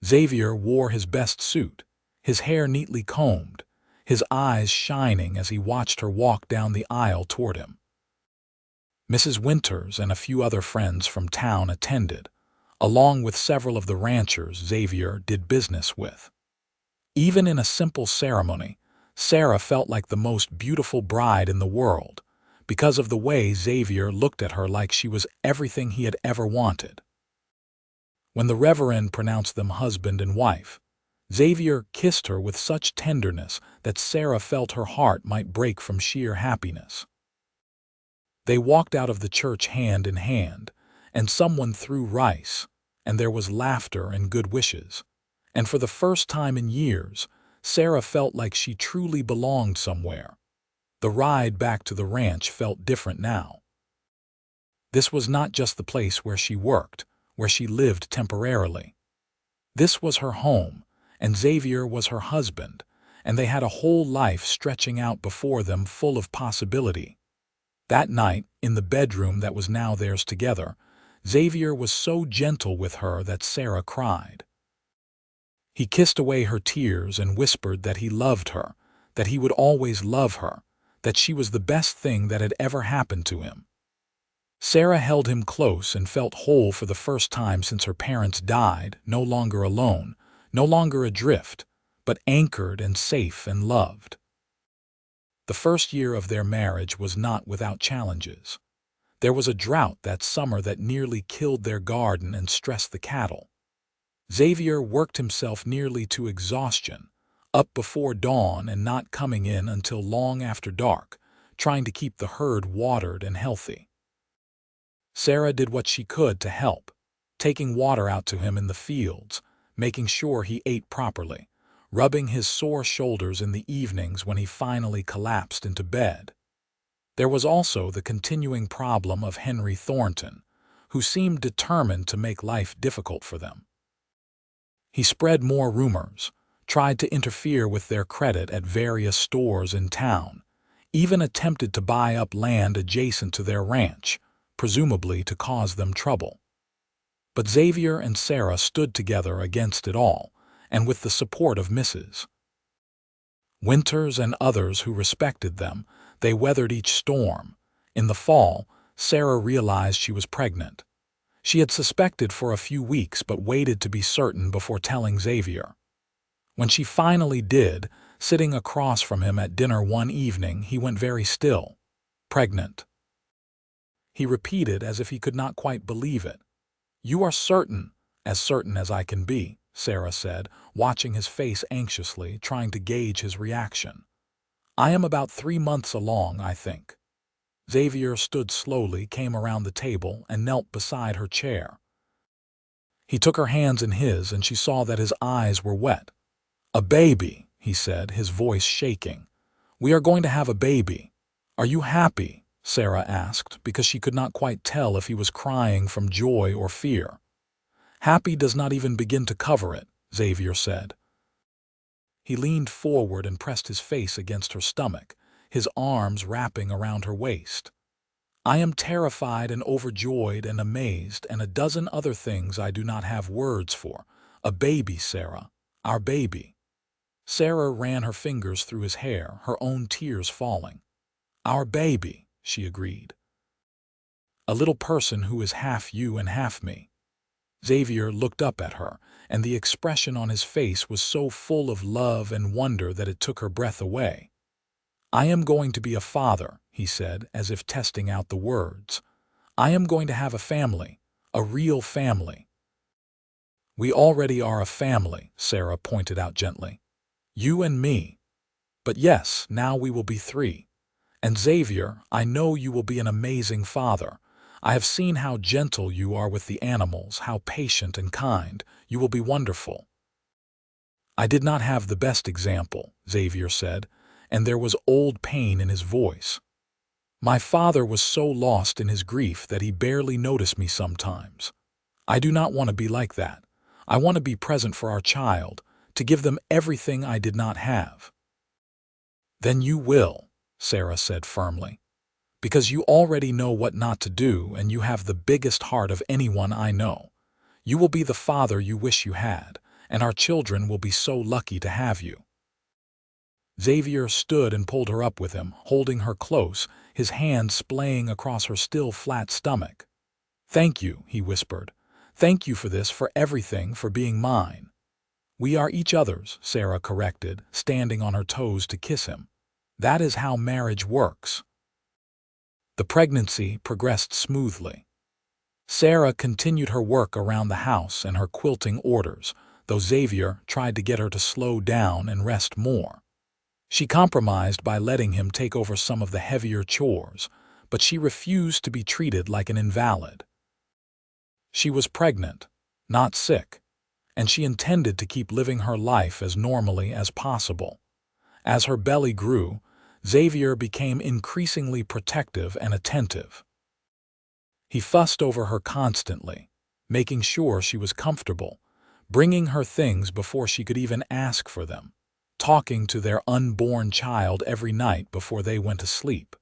Xavier wore his best suit, his hair neatly combed, his eyes shining as he watched her walk down the aisle toward him. Mrs. Winters and a few other friends from town attended, along with several of the ranchers Xavier did business with. Even in a simple ceremony, Sarah felt like the most beautiful bride in the world, because of the way Xavier looked at her like she was everything he had ever wanted. When the Reverend pronounced them husband and wife, Xavier kissed her with such tenderness that Sarah felt her heart might break from sheer happiness. They walked out of the church hand in hand, and someone threw rice, and there was laughter and good wishes. And for the first time in years, Sarah felt like she truly belonged somewhere. The ride back to the ranch felt different now. This was not just the place where she worked, where she lived temporarily. This was her home, and Xavier was her husband, and they had a whole life stretching out before them full of possibility. That night, in the bedroom that was now theirs together, Xavier was so gentle with her that Sarah cried. He kissed away her tears and whispered that he loved her, that he would always love her, that she was the best thing that had ever happened to him. Sarah held him close and felt whole for the first time since her parents died, no longer alone, no longer adrift, but anchored and safe and loved. The first year of their marriage was not without challenges. There was a drought that summer that nearly killed their garden and stressed the cattle. Xavier worked himself nearly to exhaustion, up before dawn and not coming in until long after dark, trying to keep the herd watered and healthy. Sarah did what she could to help, taking water out to him in the fields, making sure he ate properly, rubbing his sore shoulders in the evenings when he finally collapsed into bed. There was also the continuing problem of Henry Thornton, who seemed determined to make life difficult for them. He spread more rumors, tried to interfere with their credit at various stores in town, even attempted to buy up land adjacent to their ranch, presumably to cause them trouble. But Xavier and Sarah stood together against it all, and with the support of Mrs. Winters and others who respected them, they weathered each storm. In the fall, Sarah realized she was pregnant. She had suspected for a few weeks but waited to be certain before telling Xavier. When she finally did, sitting across from him at dinner one evening, he went very still. Pregnant. He repeated as if he could not quite believe it. "You are certain as I can be," Sarah said, watching his face anxiously, trying to gauge his reaction. "I am about 3 months along, I think." Xavier stood slowly, came around the table, and knelt beside her chair. He took her hands in his, and she saw that his eyes were wet. "A baby," he said, his voice shaking. "We are going to have a baby. Are you happy?" Sarah asked, because she could not quite tell if he was crying from joy or fear. "Happy does not even begin to cover it," Xavier said. He leaned forward and pressed his face against her stomach, his arms wrapping around her waist. "I am terrified and overjoyed and amazed and a dozen other things I do not have words for. A baby, Sarah. Our baby." Sarah ran her fingers through his hair, her own tears falling. "Our baby," she agreed. "A little person who is half you and half me." Xavier looked up at her, and the expression on his face was so full of love and wonder that it took her breath away. "I am going to be a father," he said, as if testing out the words. "I am going to have a family, a real family." "We already are a family," Sarah pointed out gently. "You and me. But yes, now we will be 3. And Xavier, I know you will be an amazing father. I have seen how gentle you are with the animals, how patient and kind. You will be wonderful." "I did not have the best example," Xavier said, and there was old pain in his voice. "My father was so lost in his grief that he barely noticed me sometimes. I do not want to be like that. I want to be present for our child, to give them everything I did not have." "Then you will," Sarah said firmly, "because you already know what not to do and you have the biggest heart of anyone I know. You will be the father you wish you had, and our children will be so lucky to have you." Xavier stood and pulled her up with him, holding her close, his hand splaying across her still flat stomach. "Thank you," he whispered. "Thank you for this, for everything, for being mine." "We are each other's," Sarah corrected, standing on her toes to kiss him. "That is how marriage works." The pregnancy progressed smoothly. Sarah continued her work around the house and her quilting orders, though Xavier tried to get her to slow down and rest more. She compromised by letting him take over some of the heavier chores, but she refused to be treated like an invalid. She was pregnant, not sick, and she intended to keep living her life as normally as possible. As her belly grew, Xavier became increasingly protective and attentive. He fussed over her constantly, making sure she was comfortable, bringing her things before she could even ask for them, talking to their unborn child every night before they went to sleep.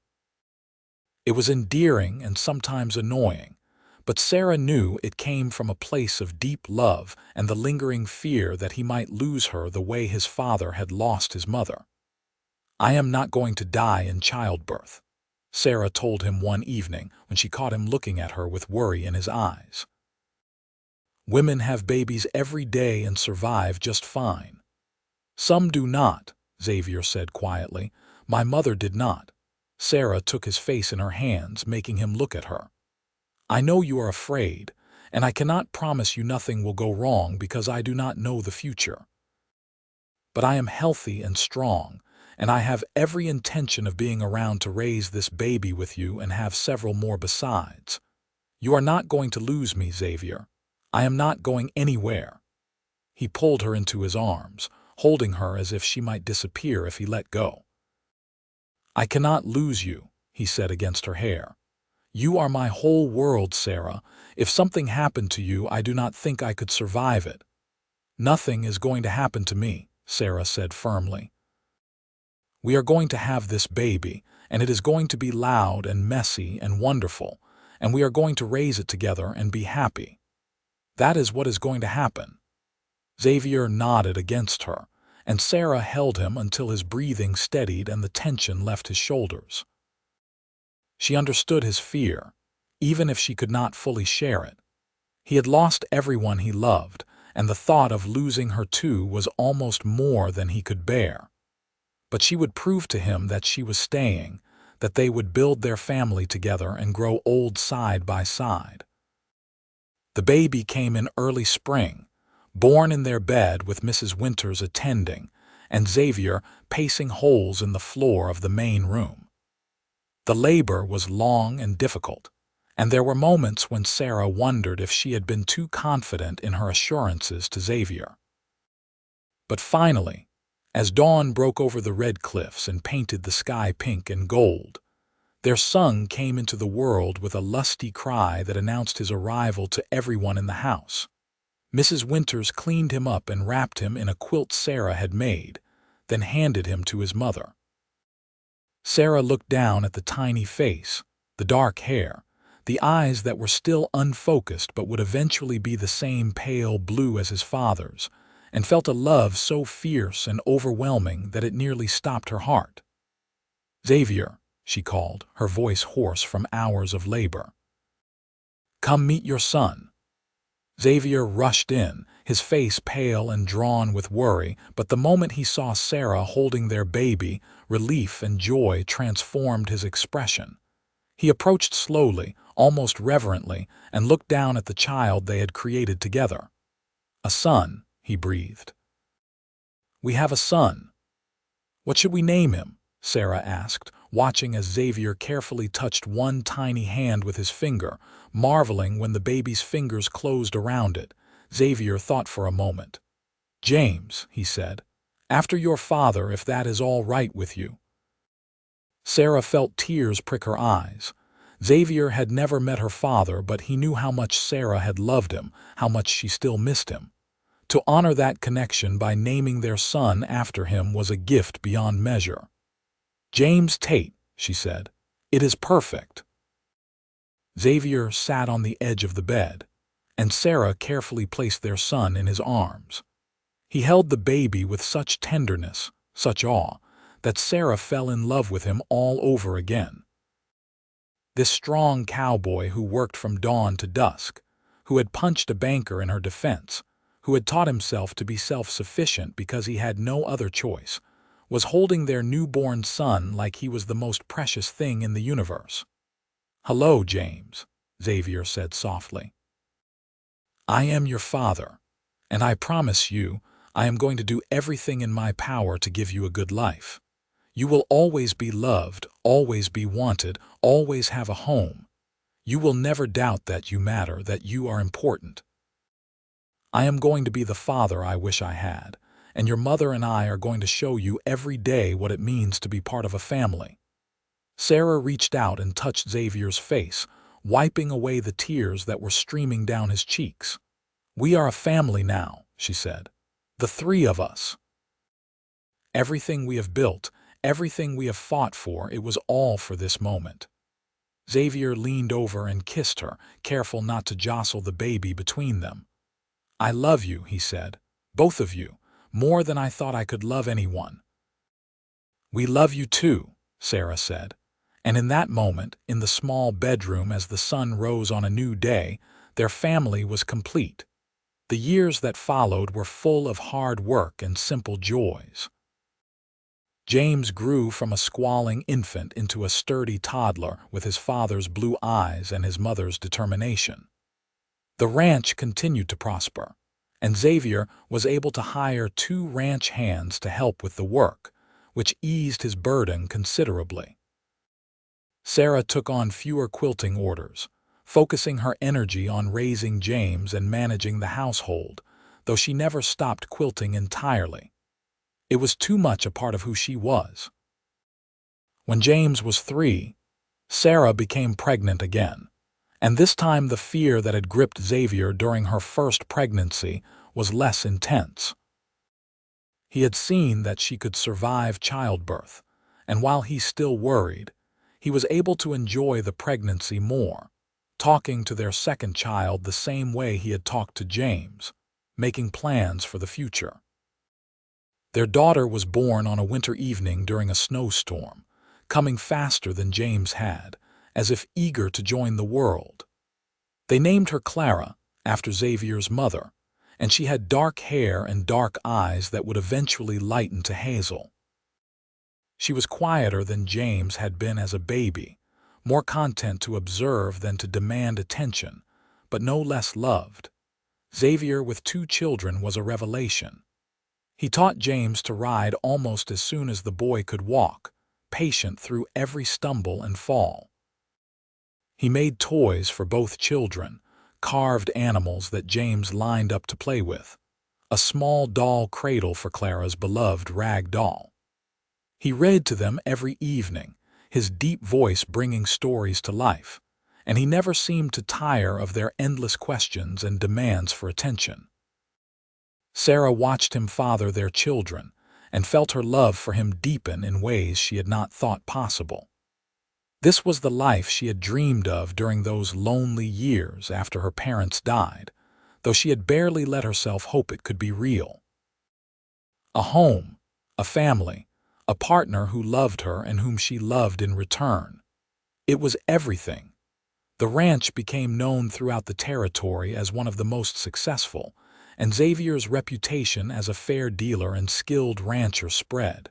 It was endearing and sometimes annoying, but Sarah knew it came from a place of deep love and the lingering fear that he might lose her the way his father had lost his mother. "I am not going to die in childbirth," Sarah told him one evening when she caught him looking at her with worry in his eyes. "Women have babies every day and survive just fine." "Some do not," Xavier said quietly. "My mother did not." Sarah took his face in her hands, making him look at her. "I know you are afraid, and I cannot promise you nothing will go wrong because I do not know the future. But I am healthy and strong, and I have every intention of being around to raise this baby with you and have several more besides. You are not going to lose me, Xavier. I am not going anywhere." He pulled her into his arms, holding her as if she might disappear if he let go. "I cannot lose you," he said against her hair. "You are my whole world, Sarah. If something happened to you, I do not think I could survive it." "Nothing is going to happen to me," Sarah said firmly. "We are going to have this baby, and it is going to be loud and messy and wonderful, and we are going to raise it together and be happy. That is what is going to happen." Xavier nodded against her, and Sarah held him until his breathing steadied and the tension left his shoulders. She understood his fear, even if she could not fully share it. He had lost everyone he loved, and the thought of losing her too was almost more than he could bear. But she would prove to him that she was staying, that they would build their family together and grow old side by side. The baby came in early spring, born in their bed with Mrs. Winters attending, and Xavier pacing holes in the floor of the main room. The labor was long and difficult, and there were moments when Sarah wondered if she had been too confident in her assurances to Xavier. But finally, as dawn broke over the red cliffs and painted the sky pink and gold, their son came into the world with a lusty cry that announced his arrival to everyone in the house. Mrs. Winters cleaned him up and wrapped him in a quilt Sarah had made, then handed him to his mother. Sarah looked down at the tiny face, the dark hair, the eyes that were still unfocused but would eventually be the same pale blue as his father's, and felt a love so fierce and overwhelming that it nearly stopped her heart. "Xavier," she called, her voice hoarse from hours of labor. "Come meet your son." Xavier rushed in, his face pale and drawn with worry, but the moment he saw Sarah holding their baby, relief and joy transformed his expression. He approached slowly, almost reverently, and looked down at the child they had created together. "A son," he breathed. "We have a son." "What should we name him?" Sarah asked, watching as Xavier carefully touched one tiny hand with his finger, marveling when the baby's fingers closed around it. Xavier thought for a moment. "James," he said, "after your father, if that is all right with you." Sarah felt tears prick her eyes. Xavier had never met her father, but he knew how much Sarah had loved him, how much she still missed him. To honor that connection by naming their son after him was a gift beyond measure. "James Tate," she said. "It is perfect." Xavier sat on the edge of the bed, and Sarah carefully placed their son in his arms. He held the baby with such tenderness, such awe, that Sarah fell in love with him all over again. This strong cowboy who worked from dawn to dusk, who had punched a banker in her defense, who had taught himself to be self-sufficient because he had no other choice, was holding their newborn son like he was the most precious thing in the universe. "Hello, James," Xavier said softly. "I am your father, and I promise you I am going to do everything in my power to give you a good life. You will always be loved, always be wanted, always have a home. You will never doubt that you matter, that you are important." I am going to be the father I wish I had, and your mother and I are going to show you every day what it means to be part of a family." Sarah reached out and touched Xavier's face, wiping away the tears that were streaming down his cheeks. "We are a family now," she said. "The three of us. Everything we have built, everything we have fought for, it was all for this moment." Xavier leaned over and kissed her, careful not to jostle the baby between them. "I love you," he said. "Both of you, more than I thought I could love anyone." "We love you too," Sarah said. And in that moment, in the small bedroom as the sun rose on a new day, their family was complete. The years that followed were full of hard work and simple joys. James grew from a squalling infant into a sturdy toddler with his father's blue eyes and his mother's determination. The ranch continued to prosper, and Xavier was able to hire 2 ranch hands to help with the work, which eased his burden considerably. Sarah took on fewer quilting orders, focusing her energy on raising James and managing the household, though she never stopped quilting entirely. It was too much a part of who she was. When James was 3, Sarah became pregnant again, and this time the fear that had gripped Xavier during her first pregnancy was less intense. He had seen that she could survive childbirth, and while he still worried, he was able to enjoy the pregnancy more, talking to their second child the same way he had talked to James, making plans for the future. Their daughter was born on a winter evening during a snowstorm, coming faster than James had, as if eager to join the world. They named her Clara, after Xavier's mother, and she had dark hair and dark eyes that would eventually lighten to hazel. She was quieter than James had been as a baby, more content to observe than to demand attention, but no less loved. Xavier with 2 children was a revelation. He taught James to ride almost as soon as the boy could walk, patient through every stumble and fall. He made toys for both children, carved animals that James lined up to play with, a small doll cradle for Clara's beloved rag doll. He read to them every evening, his deep voice bringing stories to life, and he never seemed to tire of their endless questions and demands for attention. Sarah watched him father their children and felt her love for him deepen in ways she had not thought possible. This was the life she had dreamed of during those lonely years after her parents died, though she had barely let herself hope it could be real. A home, a family, a partner who loved her and whom she loved in return. It was everything. The ranch became known throughout the territory as one of the most successful, and Xavier's reputation as a fair dealer and skilled rancher spread.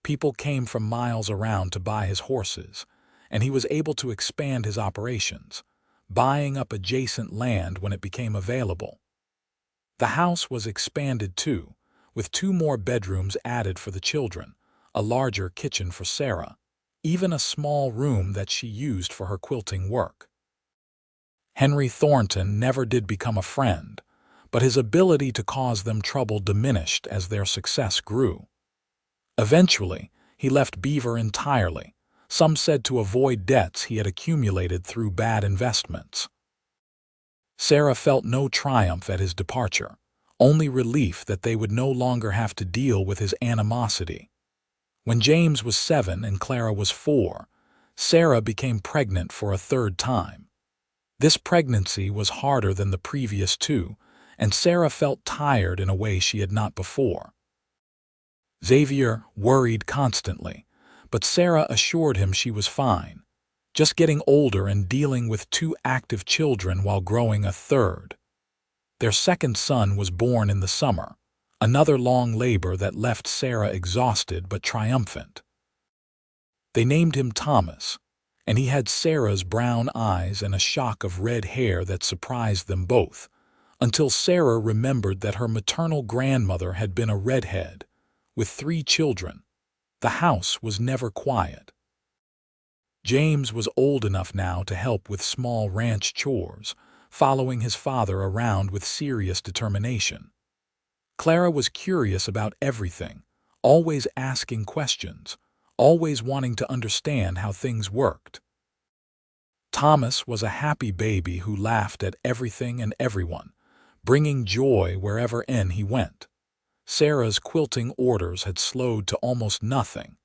People came from miles around to buy his horses, and he was able to expand his operations, buying up adjacent land when it became available. The house was expanded too, with 2 more bedrooms added for the children, a larger kitchen for Sarah, even a small room that she used for her quilting work. Henry Thornton never did become a friend, but his ability to cause them trouble diminished as their success grew. Eventually, he left Beaver entirely, some said to avoid debts he had accumulated through bad investments. Sarah felt no triumph at his departure, only relief that they would no longer have to deal with his animosity. When James was 7 and Clara was 4, Sarah became pregnant for a 3rd time. This pregnancy was harder than the previous 2, and Sarah felt tired in a way she had not before. Xavier worried constantly, but Sarah assured him she was fine, just getting older and dealing with 2 active children while growing a 3rd. Their second son was born in the summer, another long labor that left Sarah exhausted but triumphant. They named him Thomas, and he had Sarah's brown eyes and a shock of red hair that surprised them both, until Sarah remembered that her maternal grandmother had been a redhead, with 3 children. The house was never quiet. James was old enough now to help with small ranch chores, following his father around with serious determination. Clara was curious about everything, always asking questions, always wanting to understand how things worked. Thomas was a happy baby who laughed at everything and everyone, bringing joy wherever he went. Sarah's quilting orders had slowed to almost nothing,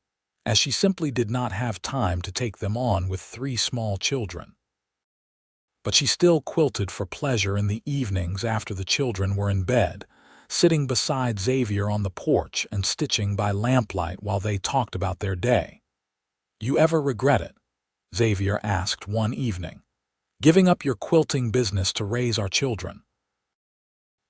as she simply did not have time to take them on with 3 small children. But she still quilted for pleasure in the evenings after the children were in bed, sitting beside Xavier on the porch and stitching by lamplight while they talked about their day. "You ever regret it?" Xavier asked one evening. "Giving up your quilting business to raise our children?"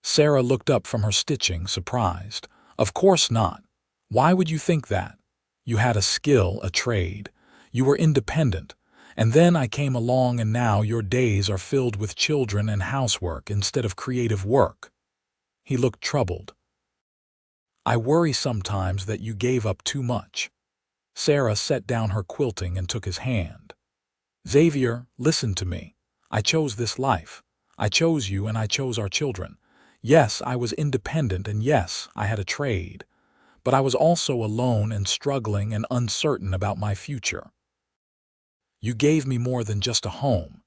Sarah looked up from her stitching, surprised. "Of course not. Why would you think that? You had a skill, a trade. You were independent. And then I came along and now your days are filled with children and housework instead of creative work." He looked troubled. "I worry sometimes that you gave up too much." Sarah set down her quilting and took his hand. "Xavier, listen to me. I chose this life. I chose you and I chose our children. Yes, I was independent and yes, I had a trade. But I was also alone and struggling and uncertain about my future. You gave me more than just a home.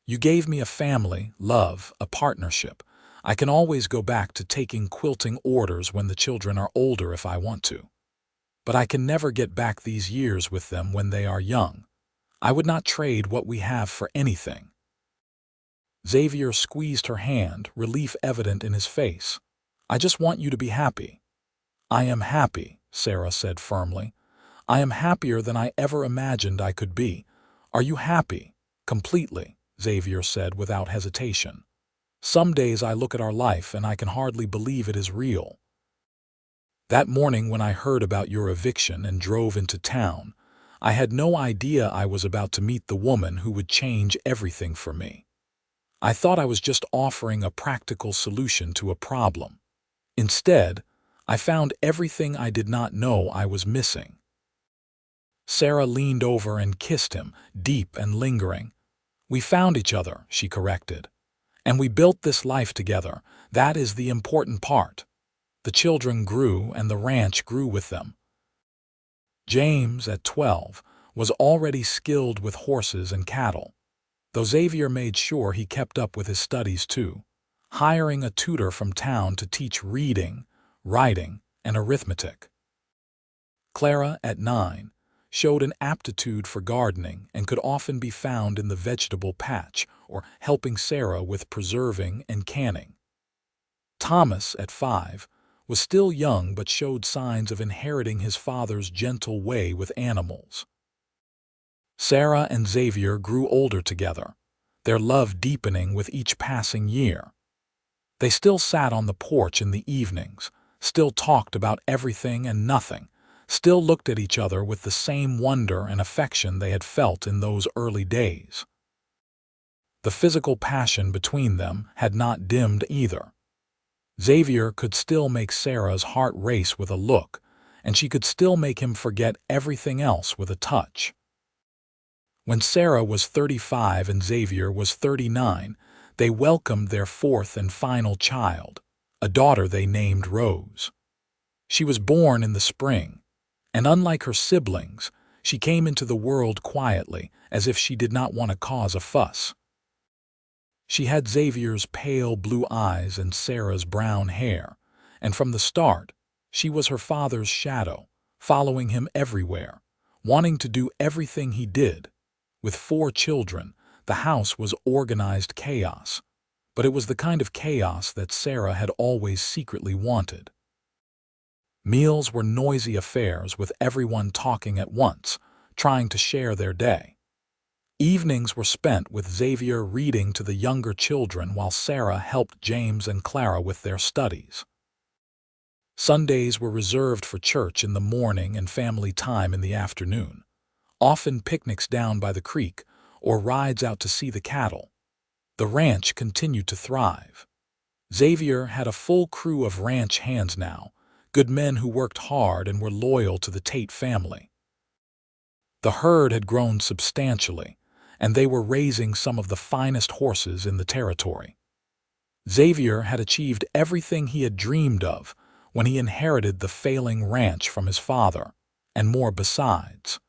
You gave me a family, love, a partnership. I can always go back to taking quilting orders when the children are older if I want to. But I can never get back these years with them when they are young. I would not trade what we have for anything." Xavier squeezed her hand, relief evident in his face. "I just want you to be happy." "I am happy," Sarah said firmly. "I am happier than I ever imagined I could be." "Are you happy?" "Completely," Xavier said without hesitation. "Some days I look at our life and I can hardly believe it is real. That morning when I heard about your eviction and drove into town, I had no idea I was about to meet the woman who would change everything for me. I thought I was just offering a practical solution to a problem. Instead, I found everything I did not know I was missing." Sarah leaned over and kissed him, deep and lingering. "We found each other," she corrected. "And we built this life together. That is the important part." The children grew and the ranch grew with them. James, at 12, was already skilled with horses and cattle, though Xavier made sure he kept up with his studies too, hiring a tutor from town to teach reading, writing, and arithmetic. Clara, at 9, showed an aptitude for gardening and could often be found in the vegetable patch or helping Sarah with preserving and canning. Thomas, at 5, was still young but showed signs of inheriting his father's gentle way with animals. Sarah and Xavier grew older together, their love deepening with each passing year. They still sat on the porch in the evenings, still talked about everything and nothing, still looked at each other with the same wonder and affection they had felt in those early days. The physical passion between them had not dimmed either. Xavier could still make Sarah's heart race with a look, and she could still make him forget everything else with a touch. When Sarah was 35 and Xavier was 39, they welcomed their 4th and final child, a daughter they named Rose. She was born in the spring, and unlike her siblings, she came into the world quietly, as if she did not want to cause a fuss. She had Xavier's pale blue eyes and Sarah's brown hair, and from the start, she was her father's shadow, following him everywhere, wanting to do everything he did. With 4 children, the house was organized chaos, but it was the kind of chaos that Sarah had always secretly wanted. Meals were noisy affairs with everyone talking at once, trying to share their day. Evenings were spent with Xavier reading to the younger children while Sarah helped James and Clara with their studies. Sundays were reserved for church in the morning and family time in the afternoon, often picnics down by the creek or rides out to see the cattle. The ranch continued to thrive. Xavier had a full crew of ranch hands now, good men who worked hard and were loyal to the Tate family. The herd had grown substantially, and they were raising some of the finest horses in the territory. Xavier had achieved everything he had dreamed of when he inherited the failing ranch from his father, and more besides.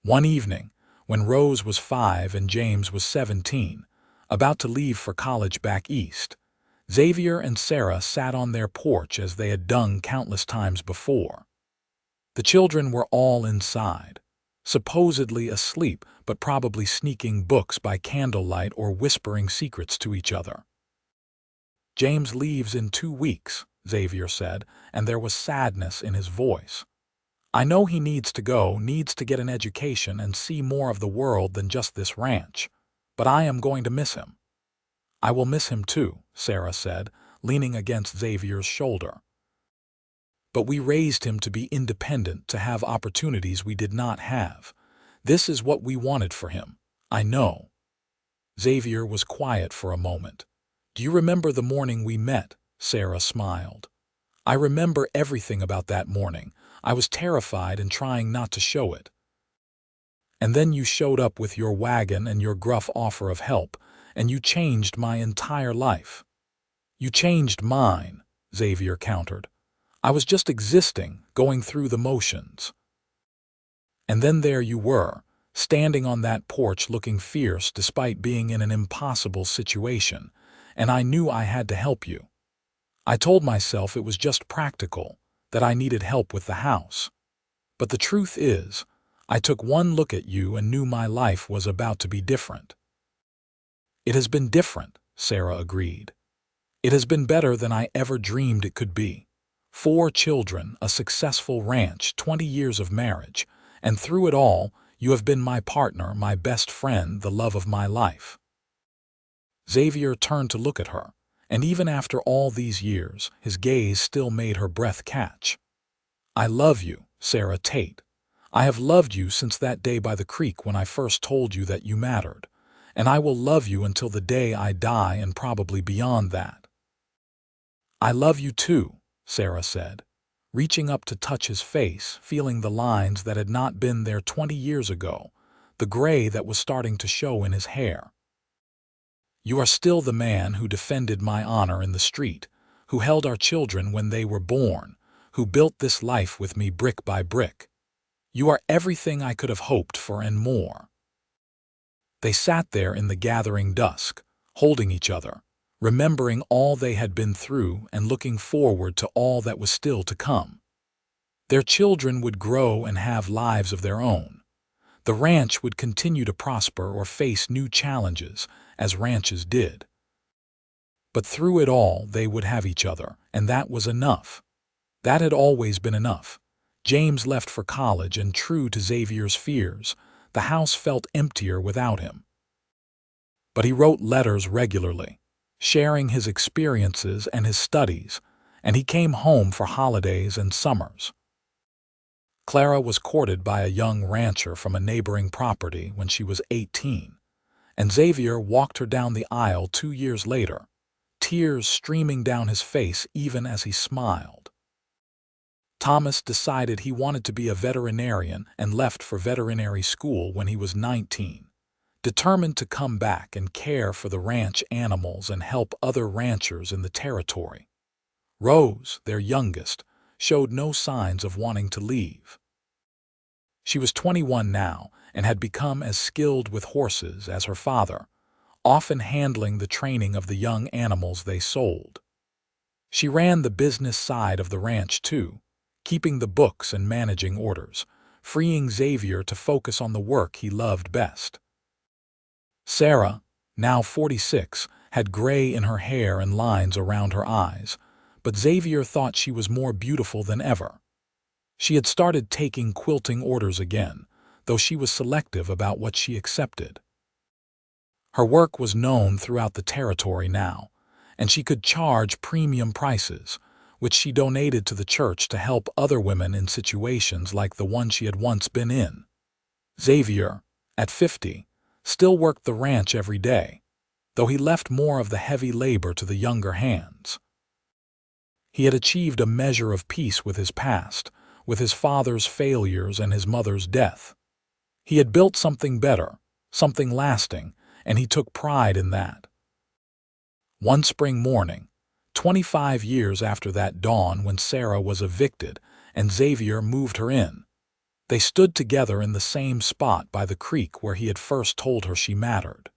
One evening, when Rose was 5 and James was 17, about to leave for college back east, Xavier and Sarah sat on their porch as they had done countless times before. The children were all inside, supposedly asleep but probably sneaking books by candlelight or whispering secrets to each other. "James leaves in 2 weeks, Xavier said, and there was sadness in his voice. "I know he needs to go, needs to get an education and see more of the world than just this ranch, but I am going to miss him." "I will miss him too," Sarah said, leaning against Xavier's shoulder. "But we raised him to be independent, to have opportunities we did not have. This is what we wanted for him, I know." Xavier was quiet for a moment. "Do you remember the morning we met?" Sarah smiled. "I remember everything about that morning. I was terrified and trying not to show it. And then you showed up with your wagon and your gruff offer of help, and you changed my entire life." "You changed mine," Xavier countered. "I was just existing, going through the motions. And then there you were, standing on that porch looking fierce despite being in an impossible situation, and I knew I had to help you. I told myself it was just practical, that I needed help with the house. But the truth is, I took one look at you and knew my life was about to be different." "It has been different," Sarah agreed. "It has been better than I ever dreamed it could be. 4 children, a successful ranch, 20 years of marriage, and through it all, you have been my partner, my best friend, the love of my life." Xavier turned to look at her, and even after all these years, his gaze still made her breath catch. "I love you, Sarah Tate. I have loved you since that day by the creek when I first told you that you mattered, and I will love you until the day I die and probably beyond that." "I love you too," Sarah said, reaching up to touch his face, feeling the lines that had not been there 20 years ago, the gray that was starting to show in his hair. "You are still the man who defended my honor in the street, who held our children when they were born, who built this life with me brick by brick. You are everything I could have hoped for and more." They sat there in the gathering dusk, holding each other, remembering all they had been through and looking forward to all that was still to come. Their children would grow and have lives of their own. The ranch would continue to prosper or face new challenges, as ranches did. But through it all, they would have each other, and that was enough. That had always been enough. James left for college, and true to Xavier's fears, the house felt emptier without him. But he wrote letters regularly, sharing his experiences and his studies, and he came home for holidays and summers. Clara was courted by a young rancher from a neighboring property when she was 18, and Xavier walked her down the aisle 2 years later, tears streaming down his face even as he smiled. Thomas decided he wanted to be a veterinarian and left for veterinary school when he was 19, determined to come back and care for the ranch animals and help other ranchers in the territory. Rose, their youngest, showed no signs of wanting to leave. She was 21 now and had become as skilled with horses as her father, often handling the training of the young animals they sold. She ran the business side of the ranch too, keeping the books and managing orders, freeing Xavier to focus on the work he loved best. Sarah, now 46, had gray in her hair and lines around her eyes, but Xavier thought she was more beautiful than ever. She had started taking quilting orders again, though she was selective about what she accepted. Her work was known throughout the territory now, and she could charge premium prices, which she donated to the church to help other women in situations like the one she had once been in. Xavier, at 50, still worked the ranch every day, though he left more of the heavy labor to the younger hands. He had achieved a measure of peace with his past, with his father's failures and his mother's death. He had built something better, something lasting, and he took pride in that. One spring morning, 25 years after that dawn when Sarah was evicted and Xavier moved her in, they stood together in the same spot by the creek where he had first told her she mattered.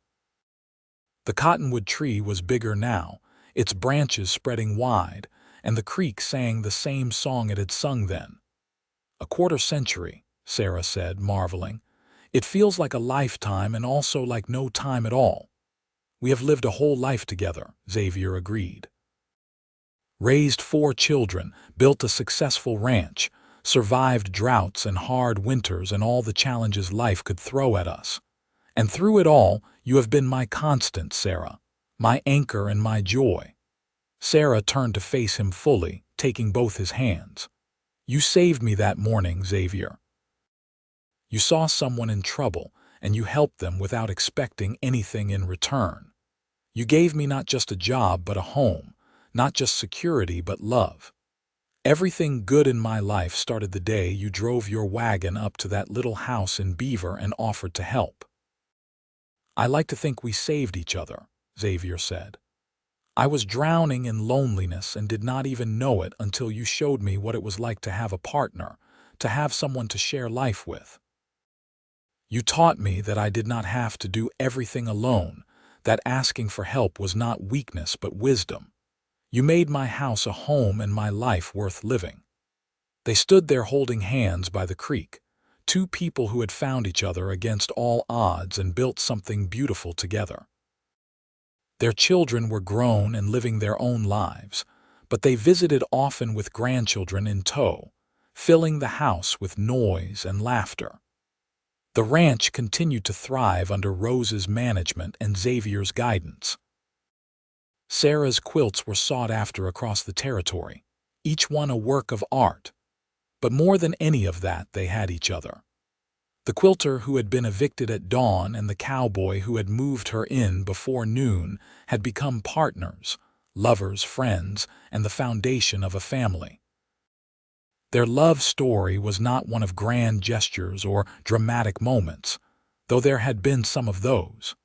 The cottonwood tree was bigger now, its branches spreading wide, and the creek sang the same song it had sung then. "A quarter century," Sarah said, marveling. "It feels like a lifetime and also like no time at all." "We have lived a whole life together," Xavier agreed. "Raised 4 children, built a successful ranch, survived droughts and hard winters and all the challenges life could throw at us. And through it all, you have been my constant, Sarah, my anchor and my joy." Sarah turned to face him fully, taking both his hands. "You saved me that morning, Xavier. You saw someone in trouble, and you helped them without expecting anything in return. You gave me not just a job but a home, not just security but love. Everything good in my life started the day you drove your wagon up to that little house in Beaver and offered to help." "I like to think we saved each other," Xavier said. "I was drowning in loneliness and did not even know it until you showed me what it was like to have a partner, to have someone to share life with. You taught me that I did not have to do everything alone, that asking for help was not weakness but wisdom. You made my house a home and my life worth living." They stood there holding hands by the creek, 2 people who had found each other against all odds and built something beautiful together. Their children were grown and living their own lives, but they visited often with grandchildren in tow, filling the house with noise and laughter. The ranch continued to thrive under Rose's management and Xavier's guidance. Sarah's quilts were sought after across the territory, each one a work of art. But more than any of that, they had each other. The quilter who had been evicted at dawn and the cowboy who had moved her in before noon had become partners, lovers, friends, and the foundation of a family. Their love story was not one of grand gestures or dramatic moments, though there had been some of those.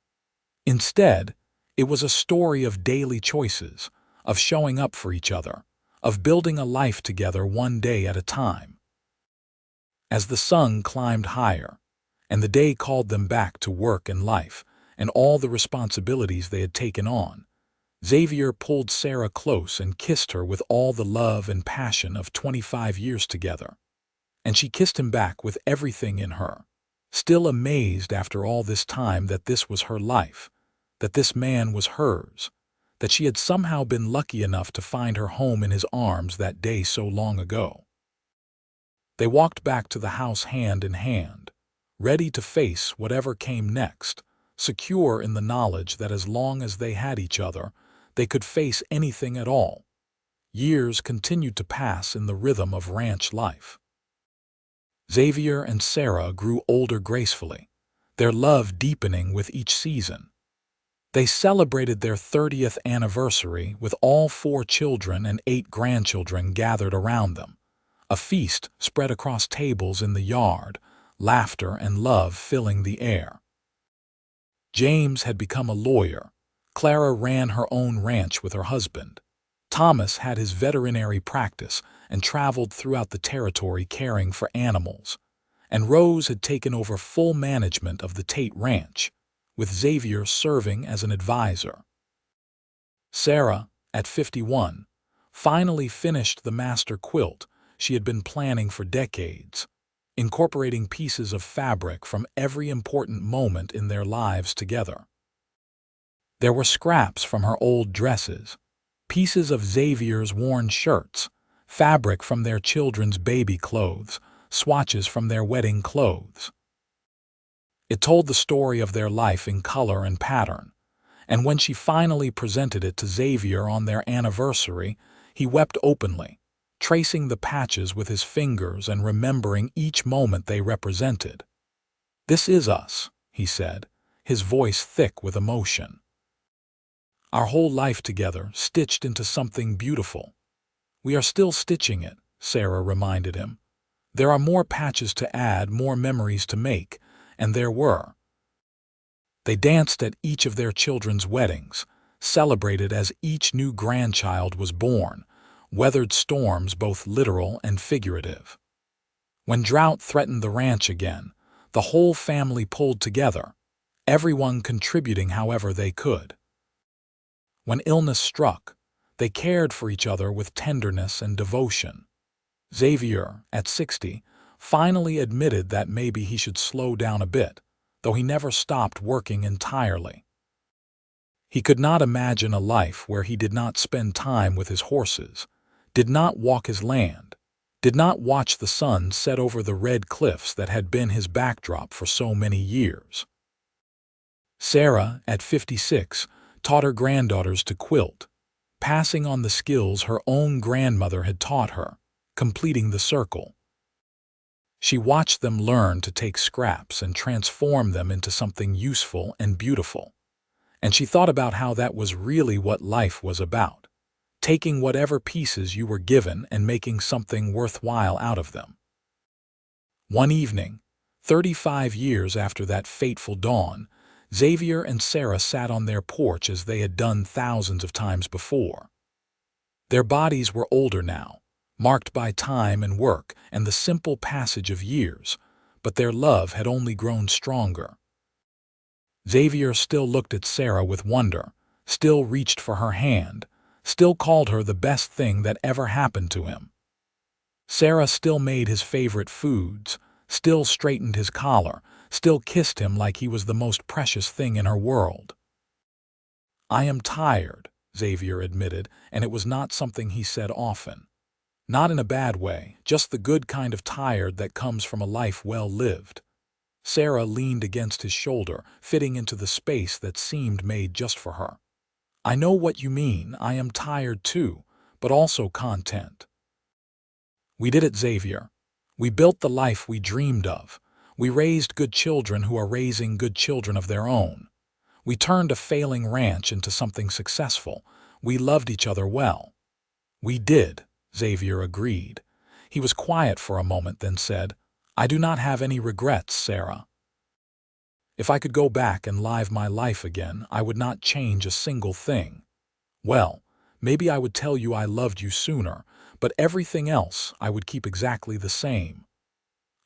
Instead, it was a story of daily choices, of showing up for each other, of building a life together one day at a time. As the sun climbed higher, and the day called them back to work and life, and all the responsibilities they had taken on, Xavier pulled Sarah close and kissed her with all the love and passion of 25 years together. And she kissed him back with everything in her, still amazed after all this time that this was her life, that this man was hers, that she had somehow been lucky enough to find her home in his arms that day so long ago. They walked back to the house hand in hand, ready to face whatever came next, secure in the knowledge that as long as they had each other, they could face anything at all. Years continued to pass in the rhythm of ranch life. Xavier and Sarah grew older gracefully, their love deepening with each season. They celebrated their 30th anniversary with all 4 children and 8 grandchildren gathered around them, a feast spread across tables in the yard, laughter and love filling the air. James had become a lawyer. Clara ran her own ranch with her husband. Thomas had his veterinary practice and traveled throughout the territory caring for animals. And Rose had taken over full management of the Tate Ranch, with Xavier serving as an advisor. Sarah, at 51, finally finished the master quilt she had been planning for decades, incorporating pieces of fabric from every important moment in their lives together. There were scraps from her old dresses, pieces of Xavier's worn shirts, fabric from their children's baby clothes, swatches from their wedding clothes. It told the story of their life in color and pattern, and when she finally presented it to Xavier on their anniversary, he wept openly, tracing the patches with his fingers and remembering each moment they represented. "This is us," he said, his voice thick with emotion. "Our whole life together, stitched into something beautiful." "We are still stitching it," Sarah reminded him. "There are more patches to add, more memories to make," and there were. They danced at each of their children's weddings, celebrated as each new grandchild was born, weathered storms both literal and figurative. When drought threatened the ranch again, the whole family pulled together, everyone contributing however they could. When illness struck, they cared for each other with tenderness and devotion. Xavier, at 60, finally admitted that maybe he should slow down a bit, though he never stopped working entirely. He could not imagine a life where he did not spend time with his horses, did not walk his land, did not watch the sun set over the red cliffs that had been his backdrop for so many years. Sarah, at 56, taught her granddaughters to quilt, passing on the skills her own grandmother had taught her, completing the circle. She watched them learn to take scraps and transform them into something useful and beautiful. And she thought about how that was really what life was about, taking whatever pieces you were given and making something worthwhile out of them. One evening, 35 years after that fateful dawn, Xavier and Sarah sat on their porch as they had done thousands of times before. Their bodies were older now, marked by time and work and the simple passage of years, but their love had only grown stronger. Xavier still looked at Sarah with wonder, still reached for her hand, still called her the best thing that ever happened to him. Sarah still made his favorite foods, still straightened his collar, still kissed him like he was the most precious thing in her world. "I am tired," Xavier admitted, and it was not something he said often. Not in a bad way, just the good kind of tired that comes from a life well lived. Sarah leaned against his shoulder, fitting into the space that seemed made just for her. "I know what you mean. I am tired too, but also content. We did it, Xavier. We built the life we dreamed of. We raised good children who are raising good children of their own. We turned a failing ranch into something successful. We loved each other well." "We did," Xavier agreed. He was quiet for a moment, then said, "I do not have any regrets, Sarah. If I could go back and live my life again, I would not change a single thing. Well, maybe I would tell you I loved you sooner, but everything else I would keep exactly the same."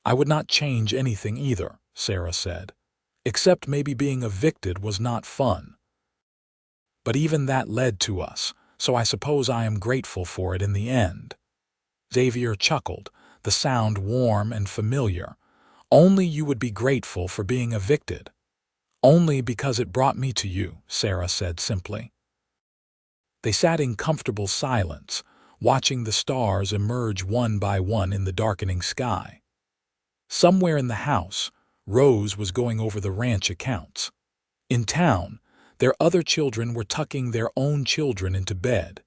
"I would not change anything either," Sarah said, "except maybe being evicted was not fun. But even that led to us, so I suppose I am grateful for it in the end." Xavier chuckled, the sound warm and familiar. "Only you would be grateful for being evicted." "Only because it brought me to you," Sarah said simply. They sat in comfortable silence, watching the stars emerge one by one in the darkening sky. Somewhere in the house, Rose was going over the ranch accounts. In town, their other children were tucking their own children into bed.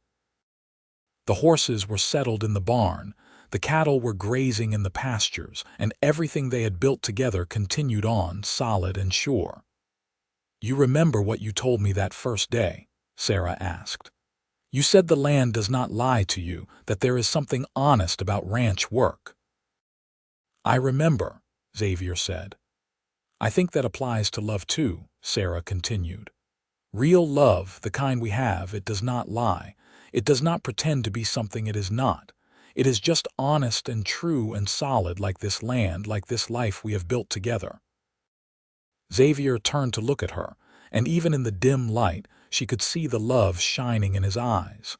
The horses were settled in the barn, the cattle were grazing in the pastures, and everything they had built together continued on, solid and sure. "You remember what you told me that first day?" Sarah asked. "You said the land does not lie to you, that there is something honest about ranch work." "I remember," Xavier said. "I think that applies to love too," Sarah continued. "Real love, the kind we have, it does not lie. It does not pretend to be something it is not. It is just honest and true and solid, like this land, like this life we have built together." Xavier turned to look at her, and even in the dim light, she could see the love shining in his eyes.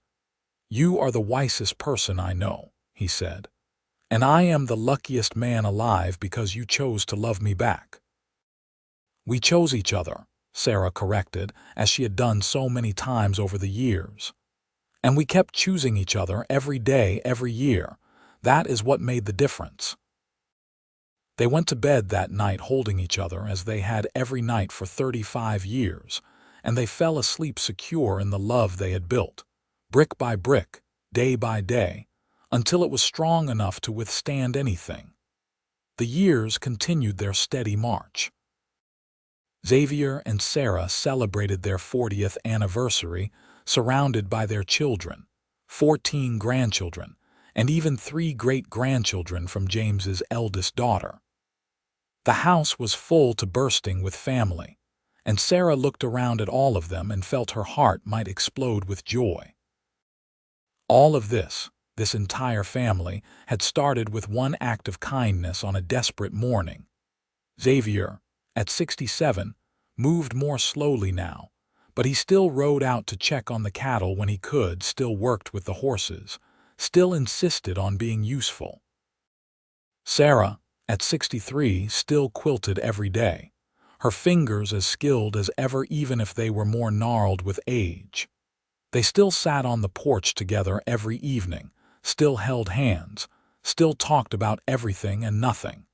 "You are the wisest person I know," he said. "And I am the luckiest man alive because you chose to love me back." "We chose each other," Sarah corrected, as she had done so many times over the years. "And we kept choosing each other every day, every year. That is what made the difference." They went to bed that night holding each other as they had every night for 35 years, and they fell asleep secure in the love they had built, brick by brick, day by day, until it was strong enough to withstand anything. The years continued their steady march. Xavier and Sarah celebrated their 40th anniversary, surrounded by their children, 14 grandchildren, and even 3 great-grandchildren from James's eldest daughter. The house was full to bursting with family, and Sarah looked around at all of them and felt her heart might explode with joy. All of this entire family, had started with one act of kindness on a desperate morning. Xavier, at 67, moved more slowly now, but he still rode out to check on the cattle when he could, still worked with the horses, still insisted on being useful. Sarah, at 63, still quilted every day, her fingers as skilled as ever even if they were more gnarled with age. They still sat on the porch together every evening, still held hands, still talked about everything and nothing.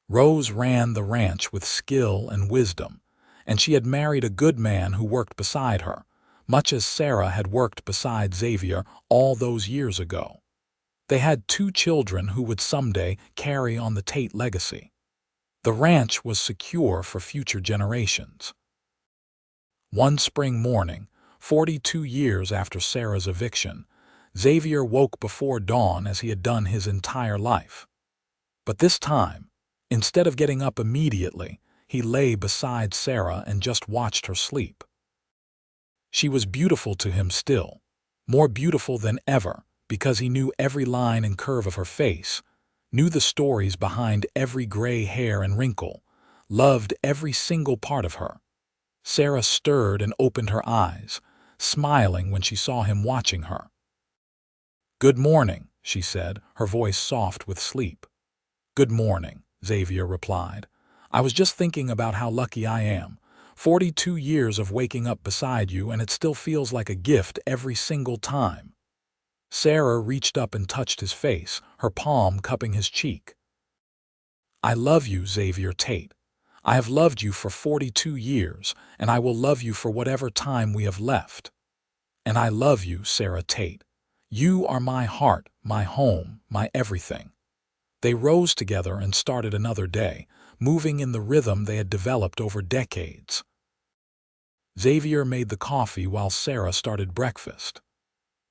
Rose ran the ranch with skill and wisdom, and she had married a good man who worked beside her, much as Sarah had worked beside Xavier all those years ago. They had 2 children who would someday carry on the Tate legacy. The ranch was secure for future generations. One spring morning, 42 years after Sarah's eviction, Xavier woke before dawn as he had done his entire life. But this time, instead of getting up immediately, he lay beside Sarah and just watched her sleep. She was beautiful to him still, more beautiful than ever, because he knew every line and curve of her face, knew the stories behind every gray hair and wrinkle, loved every single part of her. Sarah stirred and opened her eyes, smiling when she saw him watching her. "Good morning," she said, her voice soft with sleep. "Good morning," Xavier replied. "I was just thinking about how lucky I am. 42 years of waking up beside you, and it still feels like a gift every single time." Sarah reached up and touched his face, her palm cupping his cheek. "I love you, Xavier Tate. I have loved you for 42 years, and I will love you for whatever time we have left. And I love you, Sarah Tate. You are my heart, my home, my everything." They rose together and started another day, moving in the rhythm they had developed over decades. Xavier made the coffee while Sarah started breakfast.